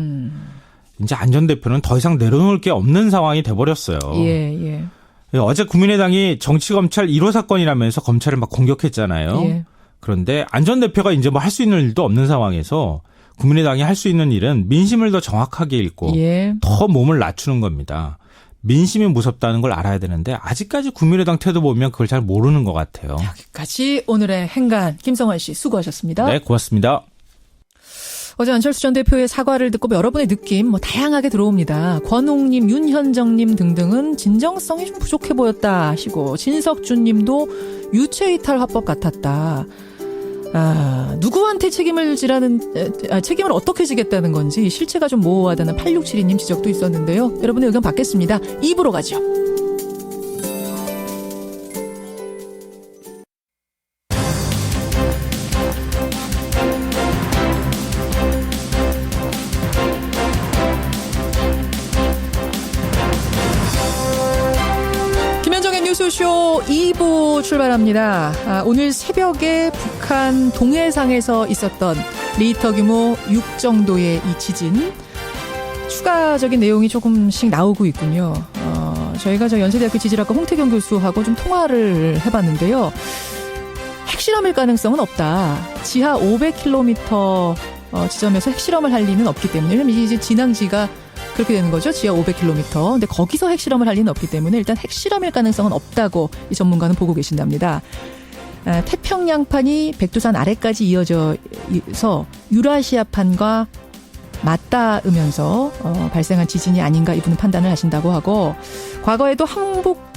이제 안 전 대표는 더 이상 내려놓을 게 없는 상황이 돼버렸어요. 예. 어제 국민의당이 정치검찰 1호 사건이라면서 검찰을 막 공격했잖아요. 예. 그런데 안 전 대표가 이제 뭐 할 수 있는 일도 없는 상황에서 국민의당이 할 수 있는 일은 민심을 더 정확하게 읽고 더 몸을 낮추는 겁니다. 민심이 무섭다는 걸 알아야 되는데 아직까지 국민의당 태도 보면 그걸 잘 모르는 것 같아요. 여기까지 오늘의 행간 김성환 씨 수고하셨습니다. 네, 고맙습니다. 어제 안철수 전 대표의 사과를 듣고 여러분의 느낌 뭐 다양하게 들어옵니다. 권웅님, 윤현정님 등등은 진정성이 좀 부족해 보였다 하시고 진석준님도 유체이탈 화법 같았다. 누구한테 책임을 어떻게 지겠다는 건지 실체가 좀 모호하다는 8672님 지적도 있었는데요. 여러분의 의견 받겠습니다. 2부로 가죠. 뉴스쇼 2부 출발합니다. 오늘 새벽에 북한 동해상에서 있었던 리히터 규모 6 정도의 이 지진 추가적인 내용이 조금씩 나오고 있군요. 저희가 연세대학교 지질학과 홍태경 교수하고 좀 통화를 해봤는데요. 핵실험일 가능성은 없다. 지하 500km 지점에서 핵실험을 할 리는 없기 때문에 왜냐면 이제 진앙지가 그렇게 되는 거죠. 지하 500km. 근데 거기서 핵실험을 할 리는 없기 때문에 일단 핵실험일 가능성은 없다고 이 전문가는 보고 계신답니다. 태평양판이 백두산 아래까지 이어져서 유라시아판과 맞닿으면서 발생한 지진이 아닌가 이분은 판단을 하신다고 하고 과거에도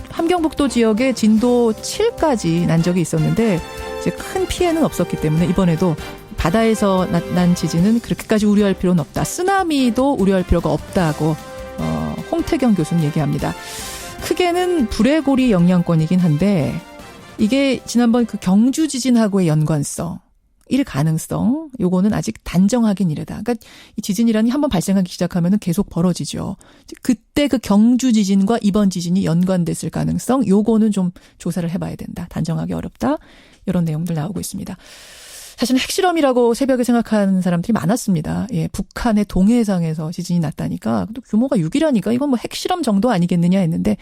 함경북도 지역에 진도 7까지 난 적이 있었는데 이제 큰 피해는 없었기 때문에 이번에도 바다에서 난 지진은 그렇게까지 우려할 필요는 없다. 쓰나미도 우려할 필요가 없다고 홍태경 교수는 얘기합니다. 크게는 불의고리 영향권이긴 한데 이게 지난번 그 경주 지진하고의 연관성, 일 가능성, 요거는 아직 단정하긴 이르다. 그러니까 이 지진이라는 게 한번 발생하기 시작하면은 계속 벌어지죠. 그때 그 경주 지진과 이번 지진이 연관됐을 가능성, 요거는 좀 조사를 해봐야 된다. 단정하기 어렵다. 이런 내용들 나오고 있습니다. 사실은 핵실험이라고 새벽에 생각하는 사람들이 많았습니다. 예, 북한의 동해상에서 지진이 났다니까. 또 규모가 6이라니까 이건 뭐 핵실험 정도 아니겠느냐 했는데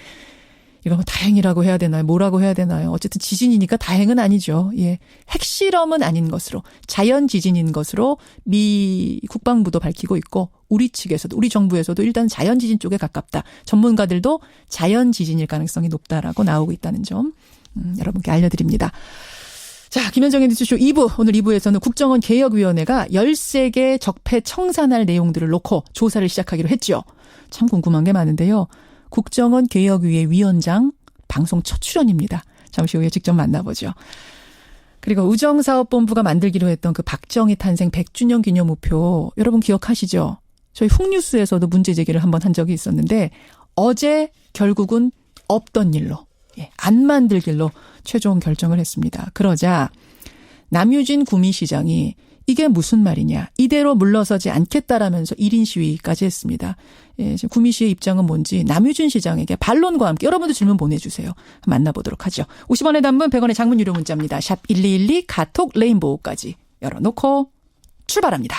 이거 뭐 다행이라고 해야 되나요? 뭐라고 해야 되나요? 어쨌든 지진이니까 다행은 아니죠. 예. 핵실험은 아닌 것으로 자연 지진인 것으로 미 국방부도 밝히고 있고 우리 측에서도 우리 정부에서도 일단 자연 지진 쪽에 가깝다. 전문가들도 자연 지진일 가능성이 높다라고 나오고 있다는 점 여러분께 알려드립니다. 자, 김현정의 뉴스쇼 2부. 오늘 2부에서는 국정원 개혁위원회가 13개 적폐 청산할 내용들을 놓고 조사를 시작하기로 했죠. 참 궁금한 게 많은데요. 국정원 개혁위의 위원장 방송 첫 출연입니다. 잠시 후에 직접 만나보죠. 그리고 우정사업본부가 만들기로 했던 그 박정희 탄생 100주년 기념우표 여러분 기억하시죠? 저희 훅뉴스에서도 문제 제기를 한번 한 적이 있었는데 어제 결국은 없던 일로 안 만들길로 최종 결정을 했습니다. 그러자 남유진 구미시장이 이게 무슨 말이냐. 이대로 물러서지 않겠다라면서 1인 시위까지 했습니다. 예, 지금 구미시의 입장은 뭔지 남유진 시장에게 반론과 함께 여러분도 질문 보내주세요. 만나보도록 하죠. 50원의 단문 100원의 장문 유료 문자입니다. 샵 1212 카톡 레인보우까지 열어놓고 출발합니다.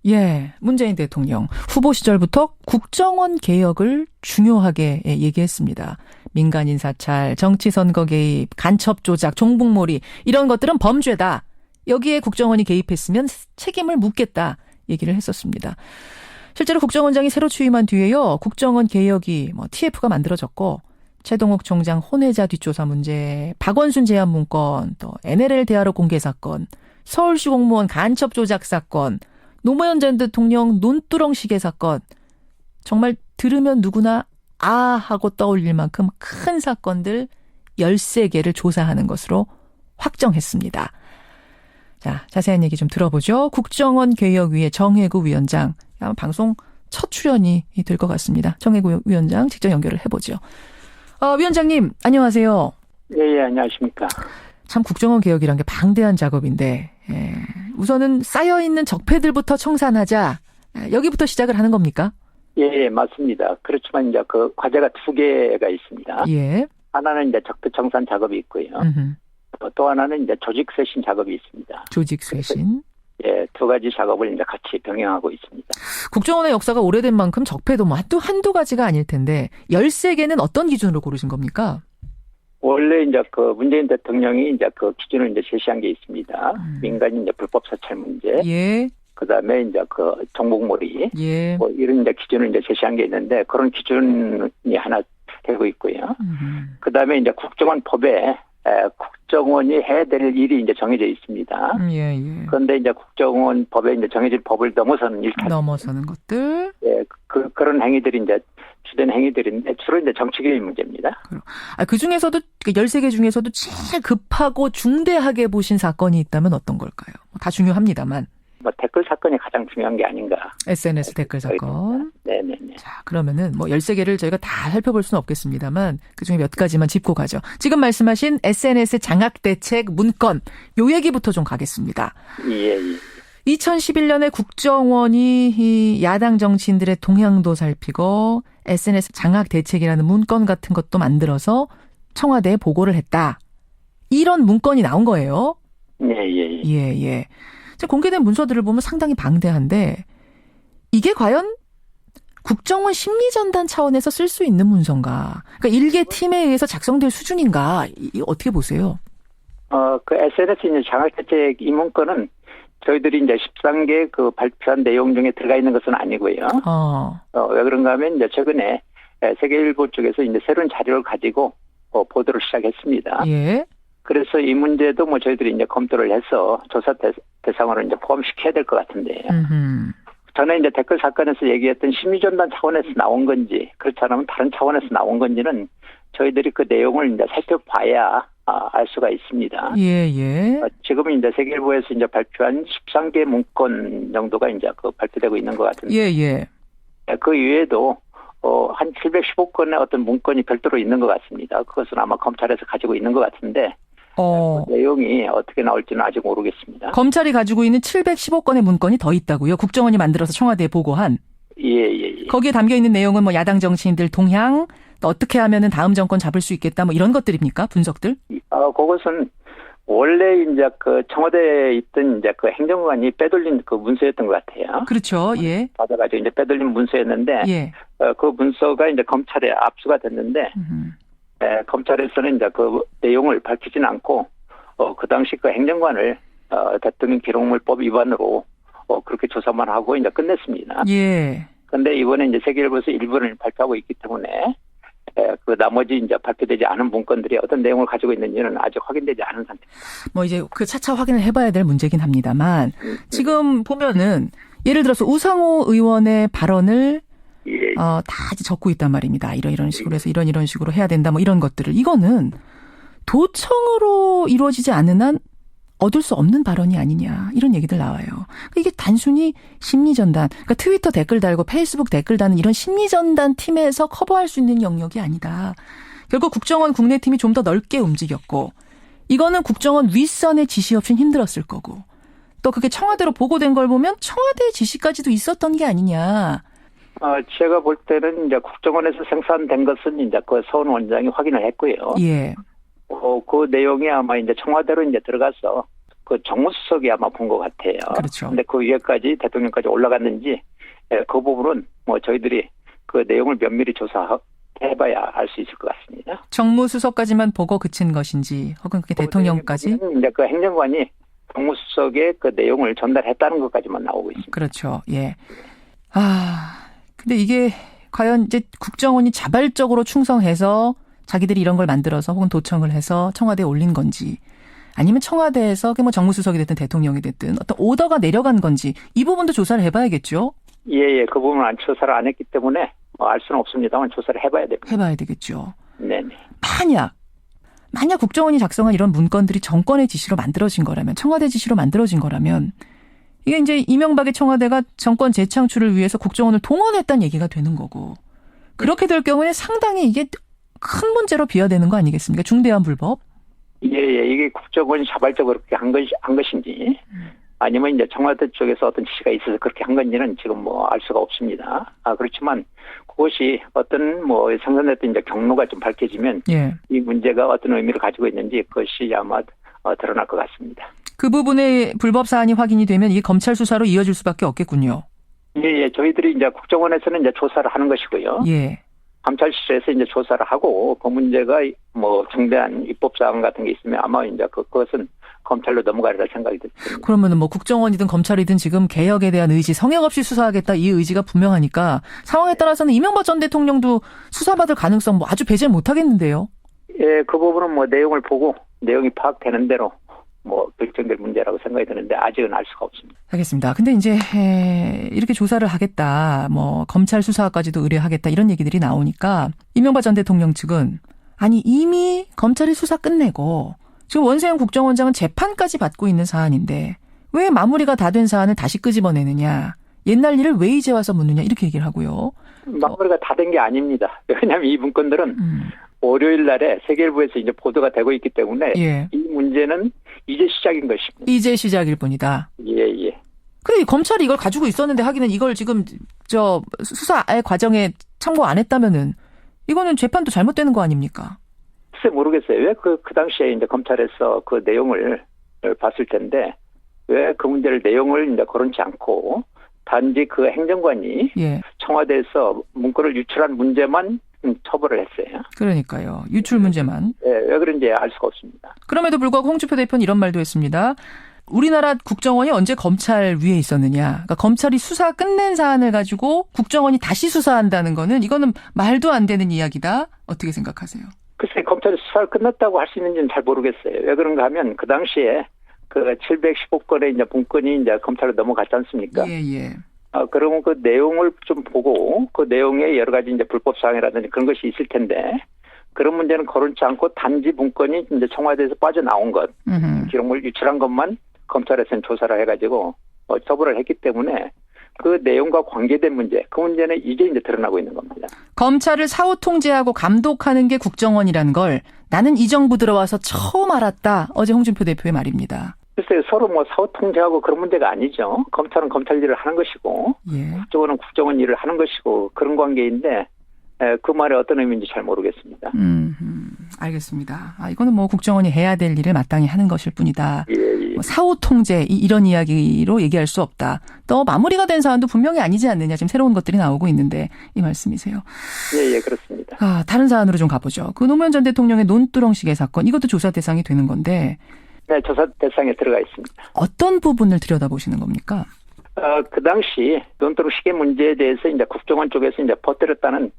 예, 문재인 대통령 후보 시절부터 국정원 개혁을 중요하게 얘기했습니다. 민간인 사찰, 정치 선거 개입, 간첩 조작, 종북몰이 이런 것들은 범죄다. 여기에 국정원이 개입했으면 책임을 묻겠다 얘기를 했었습니다. 실제로 국정원장이 새로 취임한 뒤에요. 국정원 개혁이 TF가 만들어졌고 최동욱 총장 혼외자 뒷조사 문제, 박원순 제안 문건, 또 NLL 대화로 공개 사건, 서울시 공무원 간첩 조작 사건, 노무현 전 대통령 논두렁 시계 사건 정말 들으면 누구나 아 하고 떠올릴 만큼 큰 사건들 13개를 조사하는 것으로 확정했습니다. 자, 자세한 얘기 좀 들어보죠. 국정원 개혁위의 정혜구 위원장. 아마 방송 첫 출연이 될 것 같습니다. 정혜구 위원장 직접 연결을 해보죠. 위원장님, 안녕하세요. 예, 안녕하십니까. 참 국정원 개혁이란 게 방대한 작업인데, 우선은 쌓여있는 적폐들부터 청산하자. 여기부터 시작을 하는 겁니까? 예, 맞습니다. 그렇지만 이제 그 과제가 2개가 있습니다. 예. 하나는 이제 적폐 청산 작업이 있고요. 또 하나는 이제 조직 쇄신 작업이 있습니다. 조직 쇄신. 예, 2가지 작업을 이제 같이 병행하고 있습니다. 국정원의 역사가 오래된 만큼 적폐도 한두 가지가 아닐 텐데 13개는 어떤 기준으로 고르신 겁니까? 원래 이제 그 문재인 대통령이 이제 그 기준을 이제 제시한 게 있습니다. 민간인 이제 불법 사찰 문제. 예. 그다음에 이제 그 종북몰이. 예. 뭐 이런 이제 기준을 이제 제시한 게 있는데 그런 기준이 하나 되고 있고요. 그다음에 이제 국정원 법에 국정원이 해야 될 일이 이제 정해져 있습니다. 예. 그런데 이제 국정원 법에 이제 정해진 법을 넘어서는 것들. 예, 그런 행위들이 이제 주된 행위들인데 주로 이제 정치개입 문제입니다. 그 중에서도 13개 중에서도 제일 급하고 중대하게 보신 사건이 있다면 어떤 걸까요? 다 중요합니다만. 댓글 사건이 가장 중요한 게 아닌가. SNS 댓글 사건. 네네네. 자, 그러면은 13개를 저희가 다 살펴볼 수는 없겠습니다만 그중에 몇 가지만 짚고 가죠. 지금 말씀하신 SNS 장악 대책 문건 요 얘기부터 좀 가겠습니다. 예. 2011년에 국정원이 이 야당 정치인들의 동향도 살피고 SNS 장악 대책이라는 문건 같은 것도 만들어서 청와대에 보고를 했다. 이런 문건이 나온 거예요. 예. 공개된 문서들을 보면 상당히 방대한데 이게 과연 국정원 심리전단 차원에서 쓸 수 있는 문서인가? 그러니까 일개 팀에 의해서 작성될 수준인가? 이거 어떻게 보세요? 그 SNS 이제 장학대책 이 문건은 저희들이 이제 13개 그 발표한 내용 중에 들어가 있는 것은 아니고요. 왜 그런가 하면 이제 최근에 세계일보 쪽에서 이제 새로운 자료를 가지고 보도를 시작했습니다. 예. 그래서 이 문제도 뭐 저희들이 이제 검토를 해서 조사 대상으로 이제 포함시켜야 될 것 같은데요. 전에 이제 댓글 사건에서 얘기했던 심리전단 차원에서 나온 건지 그렇지 않으면 다른 차원에서 나온 건지는 저희들이 그 내용을 이제 살펴봐야 알 수가 있습니다. 예. 지금 이제 세계일보에서 이제 발표한 13개 문건 정도가 이제 발표되고 있는 것 같은데. 예. 그 이외에도 한 715건의 어떤 문건이 별도로 있는 것 같습니다. 그것은 아마 검찰에서 가지고 있는 것 같은데 그 내용이 어떻게 나올지는 아직 모르겠습니다. 검찰이 가지고 있는 715건의 문건이 더 있다고요? 국정원이 만들어서 청와대에 보고한. 예. 거기에 담겨 있는 내용은 뭐 야당 정치인들 동향, 또 어떻게 하면은 다음 정권 잡을 수 있겠다, 뭐 이런 것들입니까? 분석들? 그것은 원래 이제 그 청와대에 있던 이제 그 행정관이 빼돌린 그 문서였던 것 같아요. 그렇죠. 예. 받아가지고 이제 빼돌린 문서였는데, 예. 그 문서가 이제 검찰에 압수가 됐는데, 검찰에서는 이제 그 내용을 밝히지는 않고, 그 당시 그 행정관을 대통령 기록물법 위반으로 그렇게 조사만 하고 이제 끝냈습니다. 예. 근데 이번에 이제 세계일보에서 일본을 발표하고 있기 때문에 그 나머지 이제 발표되지 않은 문건들이 어떤 내용을 가지고 있는지는 아직 확인되지 않은 상태입니다. 뭐 이제 그 차차 확인을 해봐야 될 문제긴 합니다만 지금 보면은 예를 들어서 우상호 의원의 발언을 다 이제 적고 있단 말입니다. 이런 식으로 해서 이런 식으로 해야 된다. 뭐 이런 것들을 이거는 도청으로 이루어지지 않는 한 얻을 수 없는 발언이 아니냐 이런 얘기들 나와요. 그러니까 이게 단순히 심리전단, 그러니까 트위터 댓글 달고 페이스북 댓글 다는 이런 심리전단 팀에서 커버할 수 있는 영역이 아니다. 결국 국정원 국내팀이 좀 더 넓게 움직였고 이거는 국정원 윗선의 지시 없이는 힘들었을 거고 또 그게 청와대로 보고된 걸 보면 청와대의 지시까지도 있었던 게 아니냐. 제가 볼 때는 이제 국정원에서 생산된 것은 이제 그 서훈 원장이 확인을 했고요. 예. 그 내용이 아마 이제 청와대로 이제 들어가서 그 정무수석이 아마 본 것 같아요. 그렇죠. 근데 그 위에까지 대통령까지 올라갔는지 그 부분은 뭐 저희들이 그 내용을 면밀히 조사해봐야 알 수 있을 것 같습니다. 정무수석까지만 보고 그친 것인지 혹은 그게 대통령까지? 이제 그 행정관이 정무수석의 그 내용을 전달했다는 것까지만 나오고 있습니다. 그렇죠. 예. 근데 이게 과연 이제 국정원이 자발적으로 충성해서 자기들이 이런 걸 만들어서 혹은 도청을 해서 청와대에 올린 건지 아니면 청와대에서 뭐 정무수석이 됐든 대통령이 됐든 어떤 오더가 내려간 건지 이 부분도 조사를 해봐야겠죠? 예. 그 부분은 조사를 안 했기 때문에 알 수는 없습니다만 조사를 해봐야 됩니다. 해봐야 되겠죠. 네네. 만약 국정원이 작성한 이런 문건들이 정권의 지시로 만들어진 거라면 청와대 지시로 만들어진 거라면 이게 이제 이명박의 청와대가 정권 재창출을 위해서 국정원을 동원했다는 얘기가 되는 거고 그렇게 될 경우에 상당히 이게 큰 문제로 비화되는 거 아니겠습니까? 중대한 불법. 예. 이게 국정원이 자발적으로 그렇게 한 것인지 아니면 이제 청와대 쪽에서 어떤 지시가 있어서 그렇게 한 건지는 지금 뭐 알 수가 없습니다. 그렇지만 그것이 어떤 뭐 생산됐던 이제 경로가 좀 밝혀지면 이 문제가 어떤 의미를 가지고 있는지 그것이 아마 드러날 것 같습니다. 그 부분의 불법 사안이 확인이 되면 이게 검찰 수사로 이어질 수밖에 없겠군요. 예. 저희들이 이제 국정원에서는 이제 조사를 하는 것이고요. 예. 감찰실에서 이제 조사를 하고 그 문제가 뭐 중대한 입법 사안 같은 게 있으면 아마 이제 그것은 검찰로 넘어가리라 생각이 듭니다. 그러면은 뭐 국정원이든 검찰이든 지금 개혁에 대한 의지, 성역 없이 수사하겠다 이 의지가 분명하니까 상황에 따라서는 이명박 전 대통령도 수사받을 가능성 뭐 아주 배제를 못 하겠는데요. 예, 그 부분은 뭐 내용을 보고 내용이 파악되는 대로 뭐 결정될 문제라고 생각이 드는데 아직은 알 수가 없습니다. 알겠습니다. 근데 이제 이렇게 조사를 하겠다, 뭐 검찰 수사까지도 의뢰하겠다 이런 얘기들이 나오니까 이명박 전 대통령 측은 아니 이미 검찰이 수사 끝내고 지금 원세훈 국정원장은 재판까지 받고 있는 사안인데 왜 마무리가 다 된 사안을 다시 끄집어내느냐, 옛날 일을 왜 이제 와서 묻느냐 이렇게 얘기를 하고요. 마무리가 다 된 게 아닙니다. 왜냐하면 이 문건들은 월요일 날에 세계일보에서 이제 보도가 되고 있기 때문에 이 문제는 이제 시작인 것입니다. 이제 시작일 뿐이다. 예. 근데 검찰이 이걸 가지고 있었는데 하기는 이걸 지금 수사의 과정에 참고 안 했다면은 이거는 재판도 잘못되는 거 아닙니까? 글쎄 모르겠어요. 왜 그 당시에 이제 검찰에서 그 내용을 봤을 텐데 왜 그 문제를 내용을 이제 거론치 않고 단지 그 행정관이 청와대에서 문건을 유출한 문제만 처벌을 했어요. 그러니까요. 유출 문제만. 왜 그런지 알 수가 없습니다. 그럼에도 불구하고 홍준표 대표는 이런 말도 했습니다. 우리나라 국정원이 언제 검찰 위에 있었느냐. 그러니까 검찰이 수사 끝낸 사안을 가지고 국정원이 다시 수사한다는 거는 이거는 말도 안 되는 이야기다. 어떻게 생각하세요? 글쎄 검찰이 수사를 끝났다고 할 수 있는지는 잘 모르겠어요. 왜 그런가 하면 그 당시에 그 715건의 이제 문건이 이제 검찰로 넘어갔지 않습니까? 예. 그러면 그 내용을 좀 보고 그 내용에 여러 가지 이제 불법 사항이라든지 그런 것이 있을 텐데 그런 문제는 거론치 않고 단지 문건이 이제 청와대에서 빠져나온 것, 기록물 유출한 것만 검찰에서는 조사를 해가지고 처벌을 했기 때문에 그 내용과 관계된 문제, 그 문제는 이제 드러나고 있는 겁니다. 검찰을 사후 통제하고 감독하는 게 국정원이라는 걸 나는 이 정부 들어와서 처음 알았다. 어제 홍준표 대표의 말입니다. 글쎄요, 서로 뭐 사후 통제하고 그런 문제가 아니죠. 검찰은 검찰 일을 하는 것이고, 국정원은 국정원 일을 하는 것이고 그런 관계인데 그 말이 어떤 의미인지 잘 모르겠습니다. 알겠습니다. 이거는 뭐 국정원이 해야 될 일을 마땅히 하는 것일 뿐이다. 예. 뭐 사후 통제 이런 이야기로 얘기할 수 없다. 또 마무리가 된 사안도 분명히 아니지 않느냐. 지금 새로운 것들이 나오고 있는데 이 말씀이세요. 예, 그렇습니다. 다른 사안으로 좀 가보죠. 그 노무현 전 대통령의 논두렁 시계 사건 이것도 조사 대상이 되는 건데. 네, 조사 대상에 들어가 있습니다. 어떤 부분을 들여다보시는 겁니까? 그 당시 논두렁 시계 문제에 대해서 이제 국정원 쪽에서 이제 버티렸다는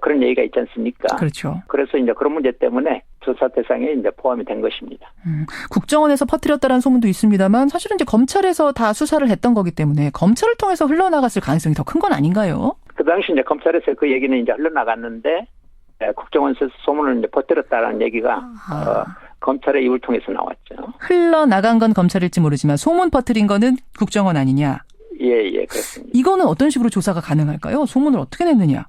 그런 얘기가 있지 않습니까? 그렇죠. 그래서 이제 그런 문제 때문에 조사 대상에 이제 포함이 된 것입니다. 국정원에서 퍼뜨렸다는 소문도 있습니다만 사실은 이제 검찰에서 다 수사를 했던 거기 때문에 검찰을 통해서 흘러나갔을 가능성이 더 큰 건 아닌가요? 그 당시 이제 검찰에서 그 얘기는 이제 흘러나갔는데 국정원에서 소문을 이제 퍼뜨렸다는 얘기가 검찰의 입을 통해서 나왔죠. 흘러나간 건 검찰일지 모르지만 소문 퍼뜨린 거는 국정원 아니냐? 예, 그렇습니다. 이거는 어떤 식으로 조사가 가능할까요? 소문을 어떻게 냈느냐?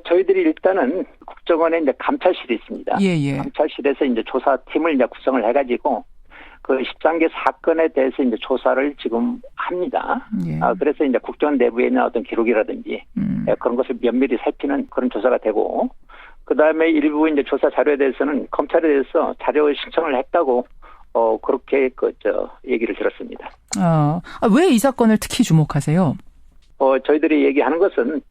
저희들이 일단은 국정원에 이제 감찰실이 있습니다. 예. 감찰실에서 이제 조사팀을 이제 구성을 해가지고 그 13개 사건에 대해서 이제 조사를 지금 합니다. 예. 그래서 이제 국정원 내부에 있는 어떤 기록이라든지 그런 것을 면밀히 살피는 그런 조사가 되고 그 다음에 일부 이제 조사 자료에 대해서는 검찰에 대해서 자료 신청을 했다고 그렇게 얘기를 들었습니다. 왜 이 사건을 특히 주목하세요? 저희들이 얘기하는 것은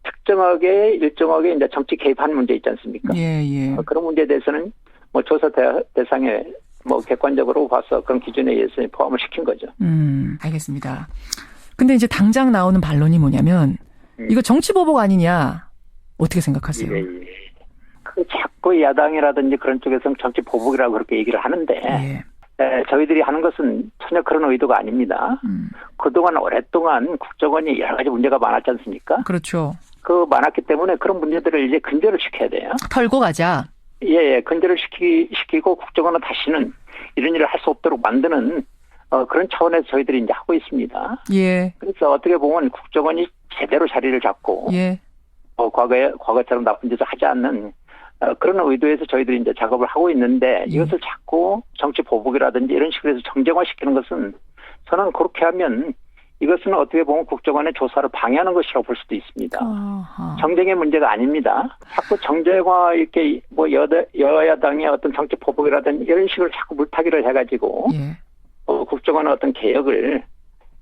특정하게 일정하게 이제 정치 개입한 문제 있지 않습니까? 예. 그런 문제에 대해서는 뭐 조사 대상에 뭐 객관적으로 봐서 그런 기준에 의해서 포함을 시킨 거죠. 알겠습니다. 근데 이제 당장 나오는 반론이 뭐냐면 이거 정치 보복 아니냐? 어떻게 생각하세요? 자꾸 야당이라든지 그런 쪽에서는 정치 보복이라고 그렇게 얘기를 하는데 저희들이 하는 것은 전혀 그런 의도가 아닙니다. 그동안 오랫동안 국정원이 여러 가지 문제가 많았지 않습니까? 그렇죠. 그 많았기 때문에 그런 문제들을 이제 근절을 시켜야 돼요. 털고 가자. 예, 근절을 시키고 국정원은 다시는 이런 일을 할 수 없도록 만드는 그런 차원에서 저희들이 이제 하고 있습니다. 예. 그래서 어떻게 보면 국정원이 제대로 자리를 잡고 과거처럼 나쁜 짓을 하지 않는 그런 의도에서 저희들이 이제 작업을 하고 있는데 이것을 자꾸 정치 보복이라든지 이런 식으로 해서 정쟁화시키는 것은 저는 그렇게 하면 이것은 어떻게 보면 국정원의 조사를 방해하는 것이라고 볼 수도 있습니다. 정쟁의 문제가 아닙니다. 자꾸 정쟁화 이렇게 뭐 여야당의 어떤 정치 보복이라든지 이런 식으로 자꾸 물타기를 해가지고 국정원의 어떤 개혁을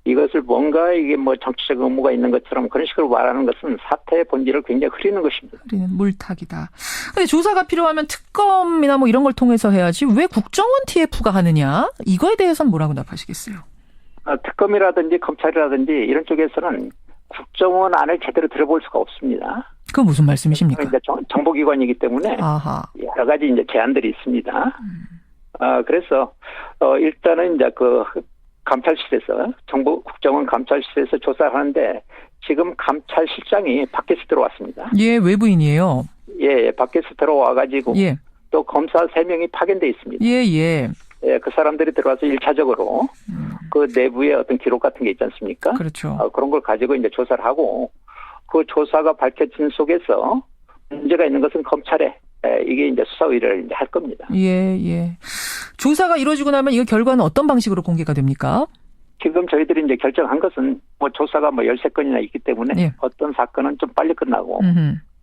이것을 뭔가 이게 뭐 정치적 의무가 있는 것처럼 그런 식으로 말하는 것은 사태의 본질을 굉장히 흐리는 것입니다. 흐리는 물타기다. 근데 조사가 필요하면 특검이나 뭐 이런 걸 통해서 해야지 왜 국정원 TF가 하느냐? 이거에 대해서는 뭐라고 답하시겠어요? 특검이라든지 검찰이라든지 이런 쪽에서는 국정원 안을 제대로 들어볼 수가 없습니다. 그건 무슨 말씀이십니까? 이제 정보기관이기 때문에 여러 가지 이제 제한들이 있습니다. 그래서 일단은 이제 그 감찰실에서 국정원 감찰실에서 조사를 하는데 지금 감찰실장이 밖에서 들어왔습니다. 예, 외부인이에요. 예, 밖에서 들어와가지고 또 검사 3명이 파견돼 있습니다. 예, 그 사람들이 들어와서 1차적으로 그 내부의 어떤 기록 같은 게 있지 않습니까? 그렇죠. 그런 걸 가지고 이제 조사를 하고 그 조사가 밝혀진 속에서 문제가 있는 것은 검찰에 이게 이제 수사 의뢰를 이제 할 겁니다. 예. 조사가 이루어지고 나면 이거 결과는 어떤 방식으로 공개가 됩니까? 지금 저희들이 이제 결정한 것은 뭐 조사가 뭐 13건이나 있기 때문에 어떤 사건은 좀 빨리 끝나고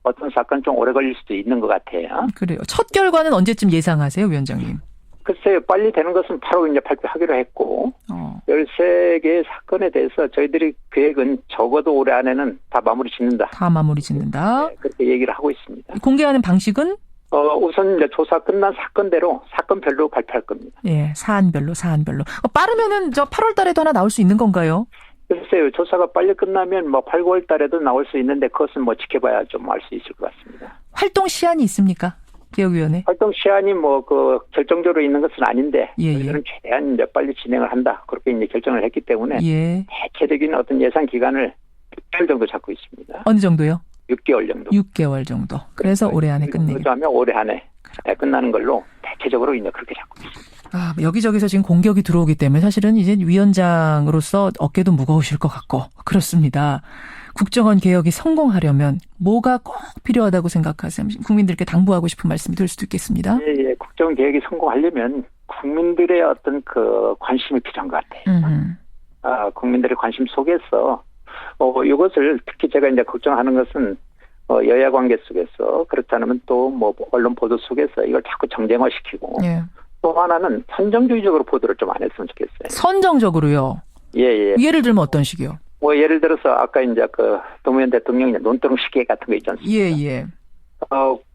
어떤 사건은 좀 오래 걸릴 수도 있는 것 같아요. 그래요. 첫 결과는 언제쯤 예상하세요, 위원장님? 글쎄요, 빨리 되는 것은 바로 이제 발표하기로 했고 13개의 사건에 대해서 저희들이 계획은 적어도 올해 안에는 다 마무리 짓는다. 네, 그렇게 얘기를 하고 있습니다. 공개하는 방식은? 우선 이제 조사 끝난 사건대로 사건별로 발표할 겁니다. 예, 사안별로. 빠르면은 8월 달에도 하나 나올 수 있는 건가요? 글쎄요, 조사가 빨리 끝나면 뭐 8, 9월 달에도 나올 수 있는데 그것은 뭐 지켜봐야 좀 알 수 있을 것 같습니다. 활동 시한이 있습니까? 개혁위원회? 활동 시한이 뭐 결정적으로 있는 것은 아닌데 저희들은 최대한 이제 빨리 진행을 한다. 그렇게 이제 결정을 했기 때문에 대체적인 어떤 예상 기간을 6개월 정도 잡고 있습니다. 어느 정도요? 6개월 정도. 6개월 정도. 그래서 올해 안에 끝내기. 그러면 올해 안에 끝나는 걸로 대체적으로 이제 그렇게 잡고 있습니다. 아, 여기저기서 지금 공격이 들어오기 때문에 사실은 이제 위원장으로서 어깨도 무거우실 것 같고 그렇습니다. 국정원 개혁이 성공하려면 뭐가 꼭 필요하다고 생각하세요? 국민들께 당부하고 싶은 말씀이 될 수도 있겠습니다. 예. 국정원 개혁이 성공하려면 국민들의 어떤 그 관심이 필요한 것 같아요. 국민들의 관심 속에서 이것을 특히 제가 이제 걱정하는 것은 여야 관계 속에서 그렇다면 또 뭐 언론 보도 속에서 이걸 자꾸 정쟁화시키고 예. 또 하나는 선정주의적으로 보도를 좀 안 했으면 좋겠어요. 선정적으로요? 예. 예를 들면 어떤 식이요? 뭐 예를 들어서 아까 이제 그 노무현 대통령이 논두렁 시계 같은 거 있지 않습니까? 예.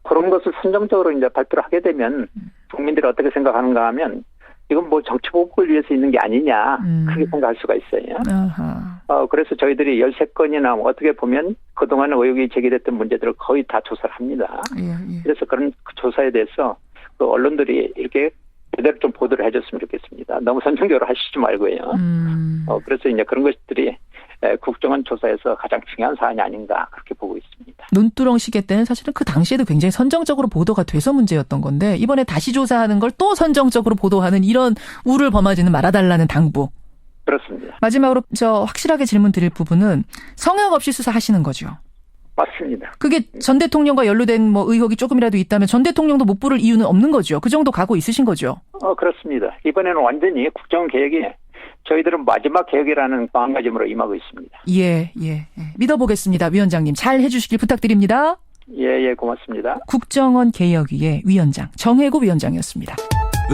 그런 것을 선정적으로 이제 발표를 하게 되면 국민들이 어떻게 생각하는가 하면 이건 뭐 정치 보복을 위해서 있는 게 아니냐 그렇게 생각할 수가 있어요. 그래서 저희들이 13건이나 어떻게 보면 그동안 의혹이 제기됐던 문제들을 거의 다 조사를 합니다. 예. 그래서 그런 조사에 대해서 그 언론들이 이렇게 제대로 좀 보도를 해줬으면 좋겠습니다. 너무 선정적으로 하시지 말고요. 그래서 이제 그런 것들이 국정원 조사에서 가장 중요한 사안이 아닌가 그렇게 보고 있습니다. 논두렁 시계 때는 사실은 그 당시에도 굉장히 선정적으로 보도가 돼서 문제였던 건데 이번에 다시 조사하는 걸 또 선정적으로 보도하는 이런 우를 범하지는 말아달라는 당부. 그렇습니다. 마지막으로 확실하게 질문 드릴 부분은 성역 없이 수사하시는 거죠? 맞습니다. 그게 전 대통령과 연루된 뭐 의혹이 조금이라도 있다면 전 대통령도 못 부를 이유는 없는 거죠? 그 정도 각오 있으신 거죠? 그렇습니다. 이번에는 완전히 국정원 개혁이 저희들은 마지막 개혁이라는 마음가짐으로 임하고 있습니다. 예. 믿어보겠습니다. 위원장님 잘 해주시길 부탁드립니다. 예, 고맙습니다. 국정원 개혁위의 위원장 정혜구 위원장이었습니다.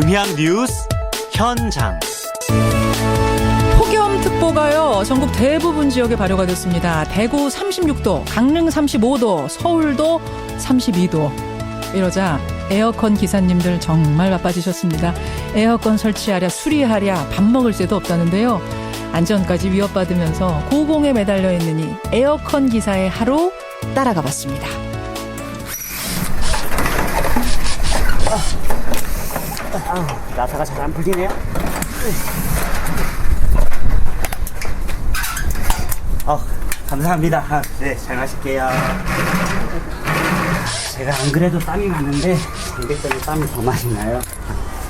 음향 뉴스 현장. 폭염특보가요 전국 대부분 지역에 발효가 됐습니다. 대구 36도, 강릉 35도, 서울도 32도. 이러자 에어컨 기사님들 정말 바빠지셨습니다. 에어컨 설치하랴 수리하랴 밥 먹을 새도 없다는데요. 안전까지 위협받으면서 고공에 매달려 있느니 에어컨 기사의 하루 따라가 봤습니다. 나사가 잘 안 풀리네요. 감사합니다. 네, 잘 마실게요. 제가 안 그래도 땀이 많은데 상대적으로 땀이 더 많이 나요.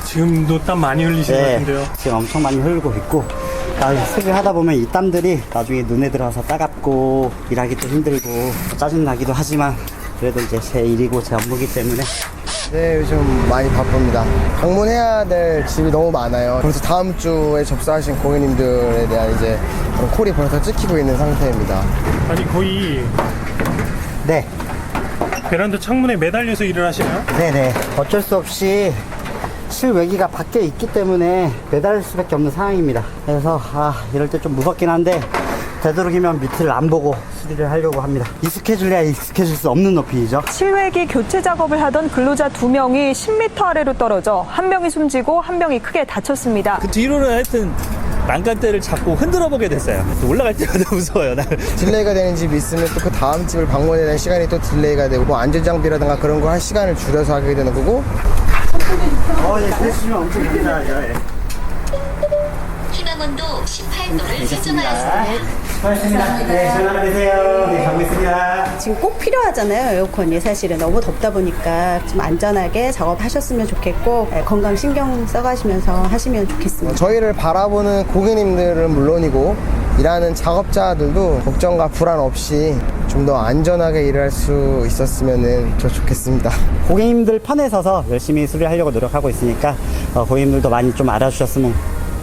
지금도 땀 많이 흘리시는 것 같은데요? 지금 엄청 많이 흘리고 있고 수리하다 보면 이 땀들이 나중에 눈에 들어가서 따갑고 일하기도 힘들고 짜증나기도 하지만 그래도 이제 제 일이고 제 업무이기 때문에 네, 요즘 많이 바쁩니다. 방문해야 될 집이 너무 많아요. 벌써 다음 주에 접수하신 고객님들에 대한 이제 콜이 벌써 찍히고 있는 상태입니다. 아니 거의 네. 베란다 창문에 매달려서 일을 하시나요? 네네. 어쩔 수 없이 실외기가 밖에 있기 때문에 매달릴 수밖에 없는 상황입니다. 그래서 이럴 때 좀 무섭긴 한데 되도록이면 밑을 안 보고 수리를 하려고 합니다. 익숙해질래야 익숙해질 수 없는 높이죠. 실외기 교체 작업을 하던 근로자 2명이 10m 아래로 떨어져 한 명이 숨지고 한 명이 크게 다쳤습니다. 그 뒤로는 하여튼 난간대를 잡고 흔들어 보게 됐어요. 올라갈 때마다 무서워요. 딜레이가 되는 집이 있으면 또 그 다음 집을 방문해야 되는 시간이 또 딜레이가 되고 뭐 안전장비라든가 그런 거 할 시간을 줄여서 하게 되는 거고. 예, 그러시면 엄청 감사하죠. 예. 희망온도 18도를 설정하였습니다. 수고하셨습니다. 네, 전화 되세요. 네, 가고 있습니다. 지금 꼭 필요하잖아요. 에어컨이 사실은 너무 덥다 보니까 좀 안전하게 작업하셨으면 좋겠고 건강 신경 써가시면서 하시면 좋겠습니다. 저희를 바라보는 고객님들은 물론이고 일하는 작업자들도 걱정과 불안 없이 좀 더 안전하게 일할 수 있었으면 더 좋겠습니다. 고객님들 편에 서서 열심히 수리하려고 노력하고 있으니까 고객님들도 많이 좀 알아주셨으면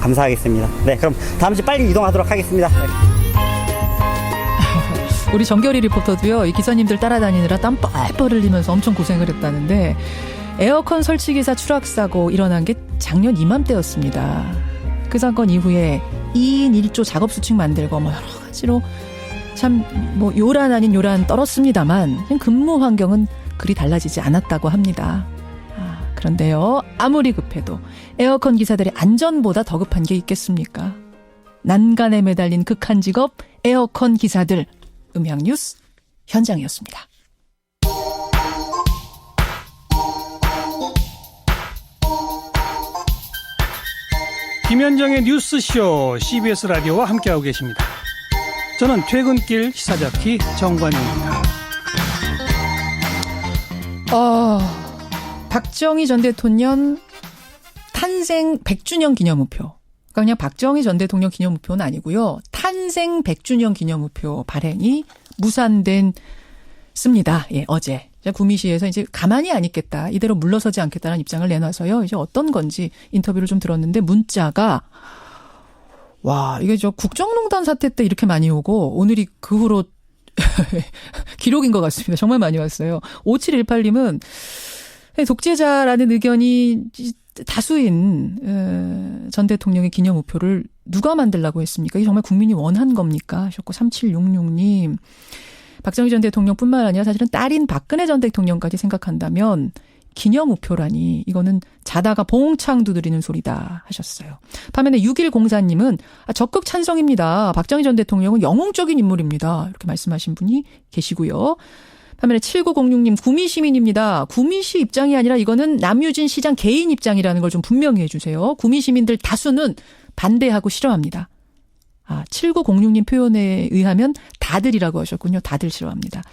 감사하겠습니다. 네, 그럼 다음 주 빨리 이동하도록 하겠습니다. 네. 우리 정결이 리포터도요. 이 기사님들 따라다니느라 땀 뻘뻘 흘리면서 엄청 고생을 했다는데 에어컨 설치기사 추락사고 일어난 게 작년 이맘때였습니다. 그 사건 이후에 2인 1조 작업수칙 만들고 뭐 여러 가지로 참 뭐 요란 아닌 요란 떨었습니다만 근무 환경은 그리 달라지지 않았다고 합니다. 그런데요. 아무리 급해도 에어컨 기사들의 안전보다 더 급한 게 있겠습니까? 난간에 매달린 극한 직업 에어컨 기사들. 음향뉴스 현장이었습니다. 김현정의 뉴스쇼 CBS 라디오와 함께하고 계십니다. 저는 퇴근길 시사잡기 정관용입니다. 박정희 전 대통령 탄생 100주년 기념우표. 그러니까 그냥 박정희 전 대통령 기념우표는 아니고요. 탄생 100주년 기념우표 발행이 무산된 습니다. 예, 어제. 구미시에서 이제 가만히 안 있겠다. 이대로 물러서지 않겠다는 입장을 내놔서요. 이제 어떤 건지 인터뷰를 좀 들었는데 문자가 이게 국정농단 사태 때 이렇게 많이 오고 오늘이 그 후로 기록인 것 같습니다. 정말 많이 왔어요. 5718님은 독재자라는 의견이 다수인 전 대통령의 기념우표를 누가 만들라고 했습니까? 이게 정말 국민이 원한 겁니까? 하셨고 3766님. 박정희 전 대통령뿐만 아니라 사실은 딸인 박근혜 전 대통령까지 생각한다면 기념우표라니 이거는 자다가 봉창 두드리는 소리다 하셨어요. 반면에 6104님은 적극 찬성입니다. 박정희 전 대통령은 영웅적인 인물입니다. 이렇게 말씀하신 분이 계시고요. 반면에 7906님 구미시민입니다. 구미시 입장이 아니라 이거는 남유진 시장 개인 입장이라는 걸 좀 분명히 해주세요. 구미시민들 다수는 반대하고 싫어합니다. 7906님 표현에 의하면 다들이라고 하셨군요. 다들 싫어합니다.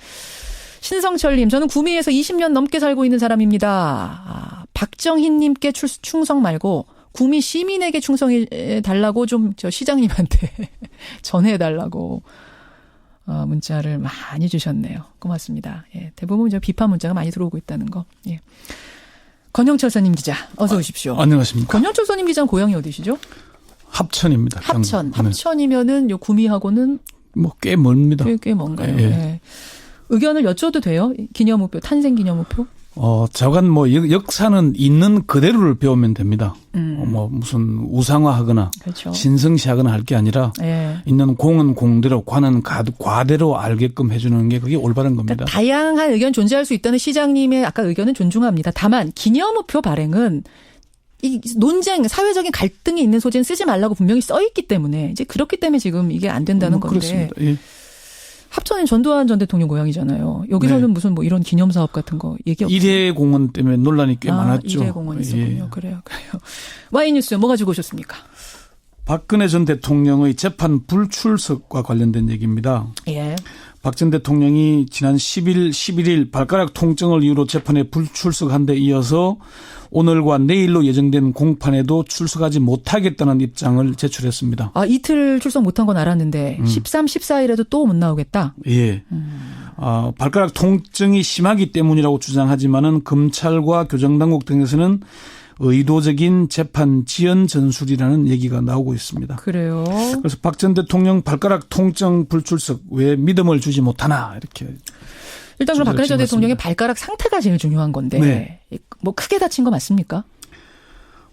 신성철님, 저는 구미에서 20년 넘게 살고 있는 사람입니다. 박정희님께 충성 말고 구미 시민에게 충성해달라고 좀 시장님한테 전해달라고 문자를 많이 주셨네요. 고맙습니다. 예, 대부분 비판 문자가 많이 들어오고 있다는 거. 예. 권영철 선임 기자, 어서 오십시오. 안녕하십니까. 권영철 선임 기자는 고향이 어디시죠? 합천입니다. 합천. 합천이면은 요 구미하고는 꽤 멀습니다. 꽤 먼가요. 예. 예. 의견을 여쭤도 돼요? 기념우표, 탄생 기념우표? 저간 역사는 있는 그대로를 배우면 됩니다. 무슨 우상화하거나 그렇죠. 신성시하거나 할 게 아니라 있는 공은 공대로 관은 과대로 알게끔 해주는 게 그게 올바른 겁니다. 그러니까 다양한 의견 존재할 수 있다는 시장님의 아까 의견은 존중합니다. 다만 기념우표 발행은 이 논쟁, 사회적인 갈등이 있는 소재는 쓰지 말라고 분명히 써 있기 때문에 이제 그렇기 때문에 지금 이게 안 된다는 건데. 그렇습니다. 예. 합천은 전두환 전 대통령 고향이잖아요. 여기서는 무슨 이런 기념 사업 같은 거 얘기 없어요. 일회공원 때문에 논란이 꽤 많았죠. 일회공원 있었군요. 예. 그래요. 와이뉴스 뭐 가지고 오셨습니까? 박근혜 전 대통령의 재판 불출석과 관련된 얘기입니다. 예. 박 전 대통령이 지난 11일 발가락 통증을 이유로 재판에 불출석한 데 이어서 오늘과 내일로 예정된 공판에도 출석하지 못하겠다는 입장을 제출했습니다. 이틀 출석 못한 건 알았는데 13, 14일에도 또 못 나오겠다? 예. 발가락 통증이 심하기 때문이라고 주장하지만은 검찰과 교정당국 등에서는 의도적인 재판 지연 전술이라는 얘기가 나오고 있습니다. 그래요. 그래서 박 전 대통령 발가락 통증 불출석 왜 믿음을 주지 못하나 이렇게. 일단 그럼 박근혜 전 대통령의 발가락 상태가 제일 중요한 건데 네. 크게 다친 거 맞습니까?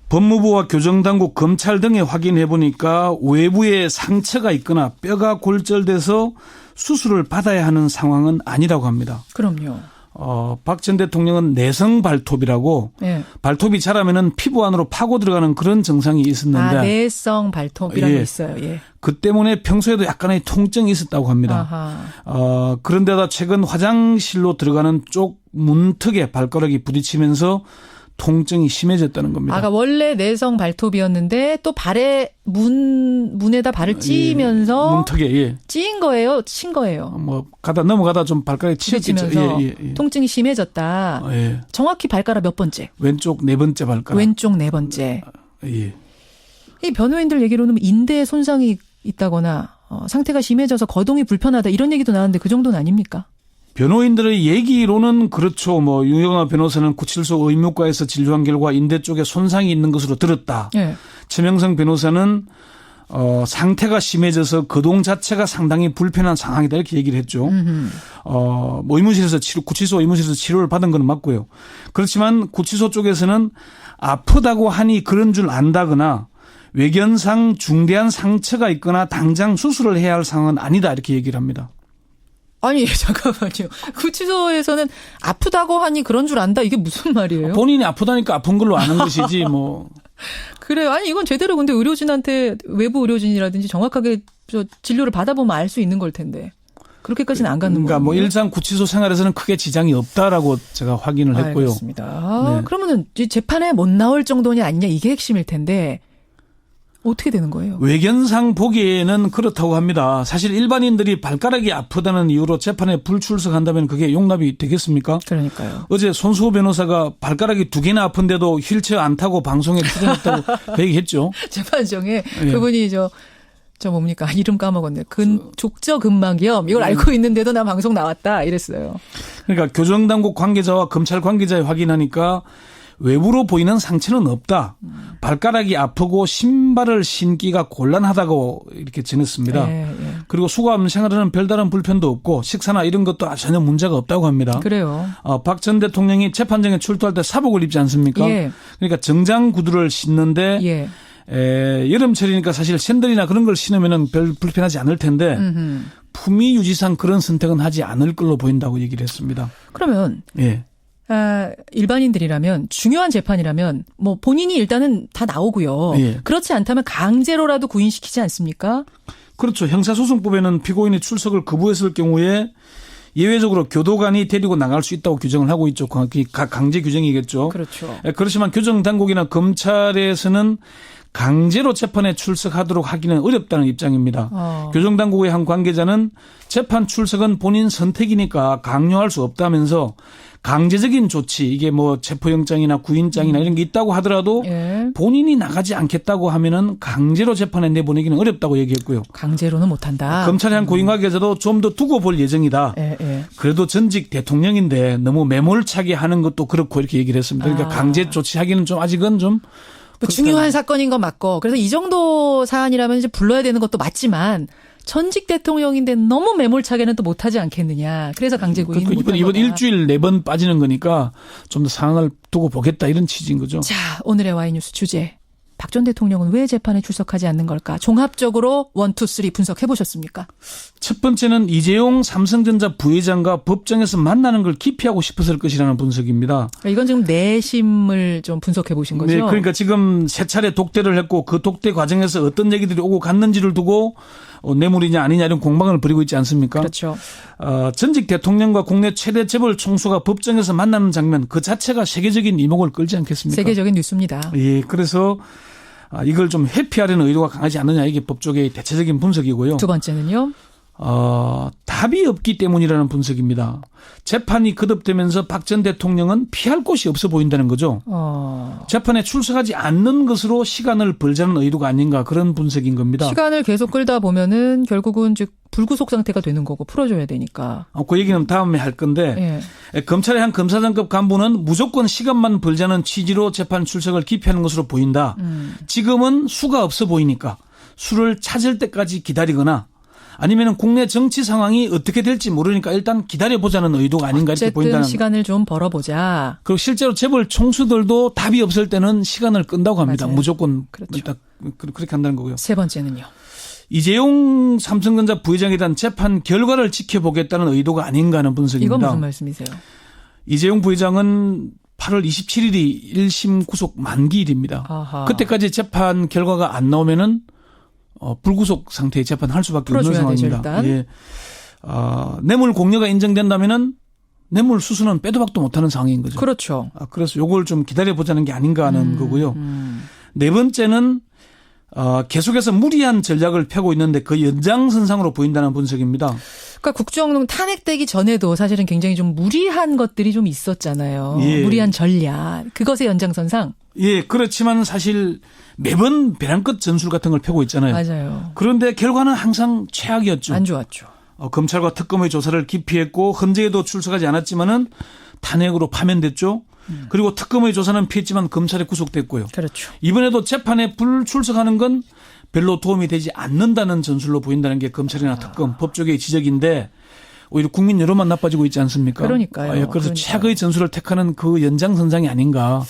법무부와 교정당국, 검찰 등에 확인해 보니까 외부에 상처가 있거나 뼈가 골절돼서 수술을 받아야 하는 상황은 아니라고 합니다. 그럼요. 박 전 대통령은 내성 발톱이라고 발톱이 자라면은 피부 안으로 파고 들어가는 그런 증상이 있었는데 내성 발톱이라는 게 있어요. 예. 그 때문에 평소에도 약간의 통증이 있었다고 합니다. 그런데다 최근 화장실로 들어가는 쪽 문턱에 발가락이 부딪히면서 통증이 심해졌다는 겁니다. 그러니까 원래 내성 발톱이었는데 또 발에 문에다 발을 찧으면서 문턱에 찧은 거예요, 친 거예요. 넘어가다 좀 발가락에 치였겠죠. 예. 통증이 심해졌다. 정확히 발가락 몇 번째? 왼쪽 네 번째 발가락. 왼쪽 네 번째. 예. 이 변호인들 얘기로는 인대에 손상이 있다거나 상태가 심해져서 거동이 불편하다 이런 얘기도 나왔는데 그 정도는 아닙니까? 변호인들의 얘기로는 그렇죠. 유영아 변호사는 구칠소 의무과에서 진료한 결과 인대 쪽에 손상이 있는 것으로 들었다. 최명성 변호사는 상태가 심해져서 거동 자체가 상당히 불편한 상황이다 이렇게 얘기를 했죠. 구치소 의무실에서 치료를 받은 건 맞고요. 그렇지만 구치소 쪽에서는 아프다고 하니 그런 줄 안다거나 외견상 중대한 상처가 있거나 당장 수술을 해야 할 상황은 아니다 이렇게 얘기를 합니다. 아니 잠깐만요. 구치소에서는 아프다고 하니 그런 줄 안다 이게 무슨 말이에요? 본인이 아프다니까 아픈 걸로 아는 것이지 그래요. 아니 이건 제대로 근데 의료진한테 외부 의료진이라든지 정확하게 진료를 받아보면 알 수 있는 걸 텐데 그렇게까지는 안 가는 거예요. 그러니까 일상 구치소 생활에서는 크게 지장이 없다라고 제가 확인을 했고요. 알겠습니다. 그러면은 재판에 못 나올 정도냐 아니냐 이게 핵심일 텐데 어떻게 되는 거예요? 외견상 보기에는 그렇다고 합니다. 사실 일반인들이 발가락이 아프다는 이유로 재판에 불출석한다면 그게 용납이 되겠습니까? 그러니까요. 어제 손수호 변호사가 발가락이 2개나 아픈데도 휠체어 안 타고 방송에 출연했다고 얘기했죠. 재판정에 그분이 저 뭡니까? 이름 까먹었네. 족저근막염 이걸 알고 있는데도 나 방송 나왔다 이랬어요. 그러니까 교정당국 관계자와 검찰 관계자에 확인하니까 외부로 보이는 상처는 없다. 발가락이 아프고 신발을 신기가 곤란하다고 이렇게 전했습니다. 그리고 수감 생활에는 별다른 불편도 없고 식사나 이런 것도 전혀 문제가 없다고 합니다. 그래요. 박 전 대통령이 재판정에 출두할 때 사복을 입지 않습니까? 그러니까 정장 구두를 신는데 여름철이니까 사실 샌들이나 그런 걸 신으면 별 불편하지 않을 텐데 품위 유지상 그런 선택은 하지 않을 걸로 보인다고 얘기를 했습니다. 그러면 일반인들이라면 중요한 재판이라면 뭐 본인이 일단은 다 나오고요. 그렇지 않다면 강제로라도 구인시키지 않습니까? 그렇죠. 형사소송법에는 피고인이 출석을 거부했을 경우에 예외적으로 교도관이 데리고 나갈 수 있다고 규정을 하고 있죠. 강제 규정이겠죠. 그렇죠. 그렇지만 교정당국이나 검찰에서는 강제로 재판에 출석하도록 하기는 어렵다는 입장입니다. 교정당국의 한 관계자는 재판 출석은 본인 선택이니까 강요할 수 없다면서 강제적인 조치, 이게 뭐 체포영장이나 구인장이나 이런 게 있다고 하더라도 본인이 나가지 않겠다고 하면은 강제로 재판에 내보내기는 어렵다고 얘기했고요. 강제로는 못한다. 검찰의 한 고위 관계자도 좀 더 두고 볼 예정이다. 그래도 전직 대통령인데 너무 매몰차게 하는 것도 그렇고 이렇게 얘기를 했습니다. 그러니까 강제 조치하기는 좀 아직은 좀 중요한 사건인 건 맞고 그래서 이 정도 사안이라면 이제 불러야 되는 것도 맞지만 전직 대통령인데 너무 매몰차게는 또 못하지 않겠느냐. 그래서 강제 구인 이번 일주일 4번 빠지는 거니까 좀 더 상황을 두고 보겠다 이런 취지인 거죠. 자, 오늘의 와이뉴스 주제. 박 전 대통령은 왜 재판에 출석하지 않는 걸까? 종합적으로 1, 2, 3 분석해 보셨습니까? 첫 번째는 이재용 삼성전자 부회장과 법정에서 만나는 걸 기피하고 싶었을 것이라는 분석입니다. 이건 지금 내심을 좀 분석해 보신 거죠? 네, 그러니까 지금 3차례 독대를 했고 그 독대 과정에서 어떤 얘기들이 오고 갔는지를 두고 뇌물이냐 아니냐 이런 공방을 벌이고 있지 않습니까? 그렇죠. 전직 대통령과 국내 최대 재벌 총수가 법정에서 만나는 장면 그 자체가 세계적인 이목을 끌지 않겠습니까? 세계적인 뉴스입니다. 예, 그래서 이걸 좀 회피하려는 의도가 강하지 않느냐 이게 법조계의 대체적인 분석이고요. 두 번째는요? 답이 없기 때문이라는 분석입니다. 재판이 거듭되면서 박 전 대통령은 피할 곳이 없어 보인다는 거죠. 재판에 출석하지 않는 것으로 시간을 벌자는 의도가 아닌가 그런 분석인 겁니다. 시간을 계속 끌다 보면은 결국은 즉 불구속 상태가 되는 거고 풀어줘야 되니까. 그 얘기는 다음에 할 건데 검찰의 한 검사장급 간부는 무조건 시간만 벌자는 취지로 재판 출석을 기피하는 것으로 보인다. 지금은 수가 없어 보이니까 수를 찾을 때까지 기다리거나 아니면 국내 정치 상황이 어떻게 될지 모르니까 일단 기다려보자는 의도가 아닌가 이렇게 보인다는. 어쨌든 시간을 좀 벌어보자. 그리고 실제로 재벌 총수들도 답이 없을 때는 시간을 끈다고 합니다. 맞아요. 무조건 그렇죠. 일단 그렇게 한다는 거고요. 세 번째는요. 이재용 삼성전자 부회장에 대한 재판 결과를 지켜보겠다는 의도가 아닌가 하는 분석입니다. 이건 무슨 말씀이세요? 이재용 부회장은 8월 27일이 1심 구속 만기일입니다. 아하. 그때까지 재판 결과가 안 나오면은 불구속 상태의 재판을 할 수밖에 없는 상황입니다. 되죠, 예. 뇌물 공여가 인정된다면은 뇌물 수수는 빼도 박도 못하는 상황인 거죠. 그렇죠. 그래서 요걸 좀 기다려보자는 게 아닌가 하는 거고요. 네 번째는 계속해서 무리한 전략을 펴고 있는데 그 연장선상으로 보인다는 분석입니다. 그러니까 국정농 탄핵되기 전에도 사실은 굉장히 좀 무리한 것들이 좀 있었잖아요. 무리한 전략. 그것의 연장선상. 예, 그렇지만 사실 매번 배란끝 전술 같은 걸 펴고 있잖아요. 맞아요. 그런데 결과는 항상 최악이었죠. 안 좋았죠. 검찰과 특검의 조사를 기피했고 헌재에도 출석하지 않았지만은 탄핵으로 파면됐죠. 그리고 특검의 조사는 피했지만 검찰에 구속됐고요. 그렇죠. 이번에도 재판에 불출석하는 건 별로 도움이 되지 않는다는 전술로 보인다는 게 검찰이나 특검, 법조계의 지적인데 오히려 국민 여론만 나빠지고 있지 않습니까? 그러니까요. 그래서 최악의 전술을 택하는 그 연장선상이 아닌가.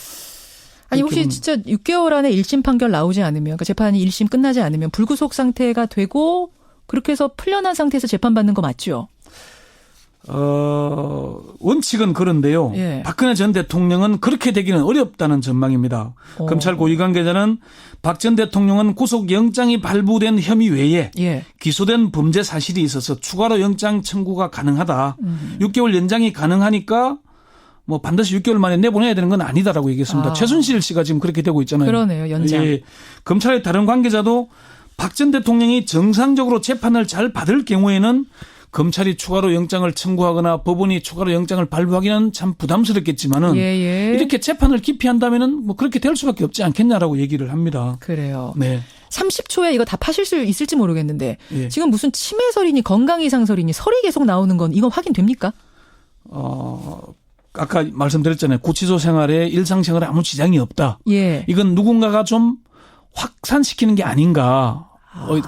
아니 혹시 진짜 6개월 안에 1심 판결 나오지 않으면 그러니까 재판이 1심 끝나지 않으면 불구속 상태가 되고 그렇게 해서 풀려난 상태에서 재판받는 거 맞죠? 원칙은 그런데요. 예. 박근혜 전 대통령은 그렇게 되기는 어렵다는 전망입니다. 검찰 고위 관계자는 박 전 대통령은 구속영장이 발부된 혐의 외에 기소된 범죄 사실이 있어서 추가로 영장 청구가 가능하다. 6개월 연장이 가능하니까 뭐 반드시 6개월 만에 내보내야 되는 건 아니다라고 얘기했습니다. 최순실 씨가 지금 그렇게 되고 있잖아요. 그러네요. 연장. 예. 검찰의 다른 관계자도 박 전 대통령이 정상적으로 재판을 잘 받을 경우에는 검찰이 추가로 영장을 청구하거나 법원이 추가로 영장을 발부하기는 참 부담스럽겠지만은 이렇게 재판을 기피한다면은 뭐 그렇게 될 수밖에 없지 않겠냐라고 얘기를 합니다. 그래요. 네. 30초에 이거 다 파실 수 있을지 모르겠는데 지금 무슨 치매설이니 건강이상설이니 설이 계속 나오는 건 이건 확인됩니까? 아까 말씀드렸잖아요. 구치소 생활에 일상생활에 아무 지장이 없다. 예. 이건 누군가가 좀 확산시키는 게 아닌가.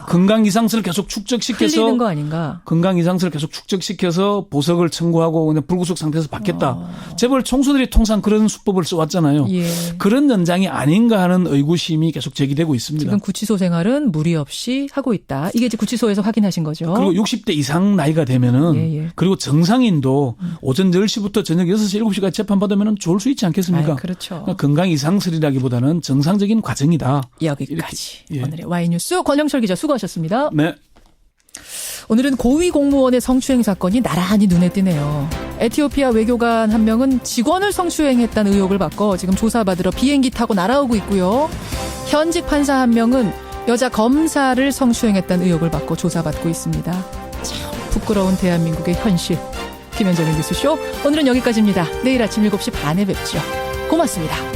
건강 이상설을 계속 축적시켜서 흘리는 거 아닌가? 건강 이상설을 계속 축적시켜서 보석을 청구하고 그냥 불구속 상태에서 받겠다. 재벌 총수들이 통상 그런 수법을 써왔잖아요. 예. 그런 연장이 아닌가 하는 의구심이 계속 제기되고 있습니다. 지금 구치소 생활은 무리 없이 하고 있다. 이게 이제 구치소에서 확인하신 거죠. 그리고 60대 이상 나이가 되면은 그리고 정상인도 오전 10시부터 저녁 6시, 7시까지 재판받으면 좋을 수 있지 않겠습니까? 그렇죠. 그러니까 건강 이상설이라기보다는 정상적인 과정이다. 여기까지. 오늘의 와이뉴스 권영철 기자 수고하셨습니다. 네. 오늘은 고위 공무원의 성추행 사건이 나란히 눈에 띄네요. 에티오피아 외교관 한 명은 직원을 성추행했다는 의혹을 받고 지금 조사받으러 비행기 타고 날아오고 있고요. 현직 판사 한 명은 여자 검사를 성추행했다는 의혹을 받고 조사받고 있습니다. 참 부끄러운 대한민국의 현실. 김현정의 뉴스쇼 오늘은 여기까지입니다. 내일 아침 7시 반에 뵙죠. 고맙습니다.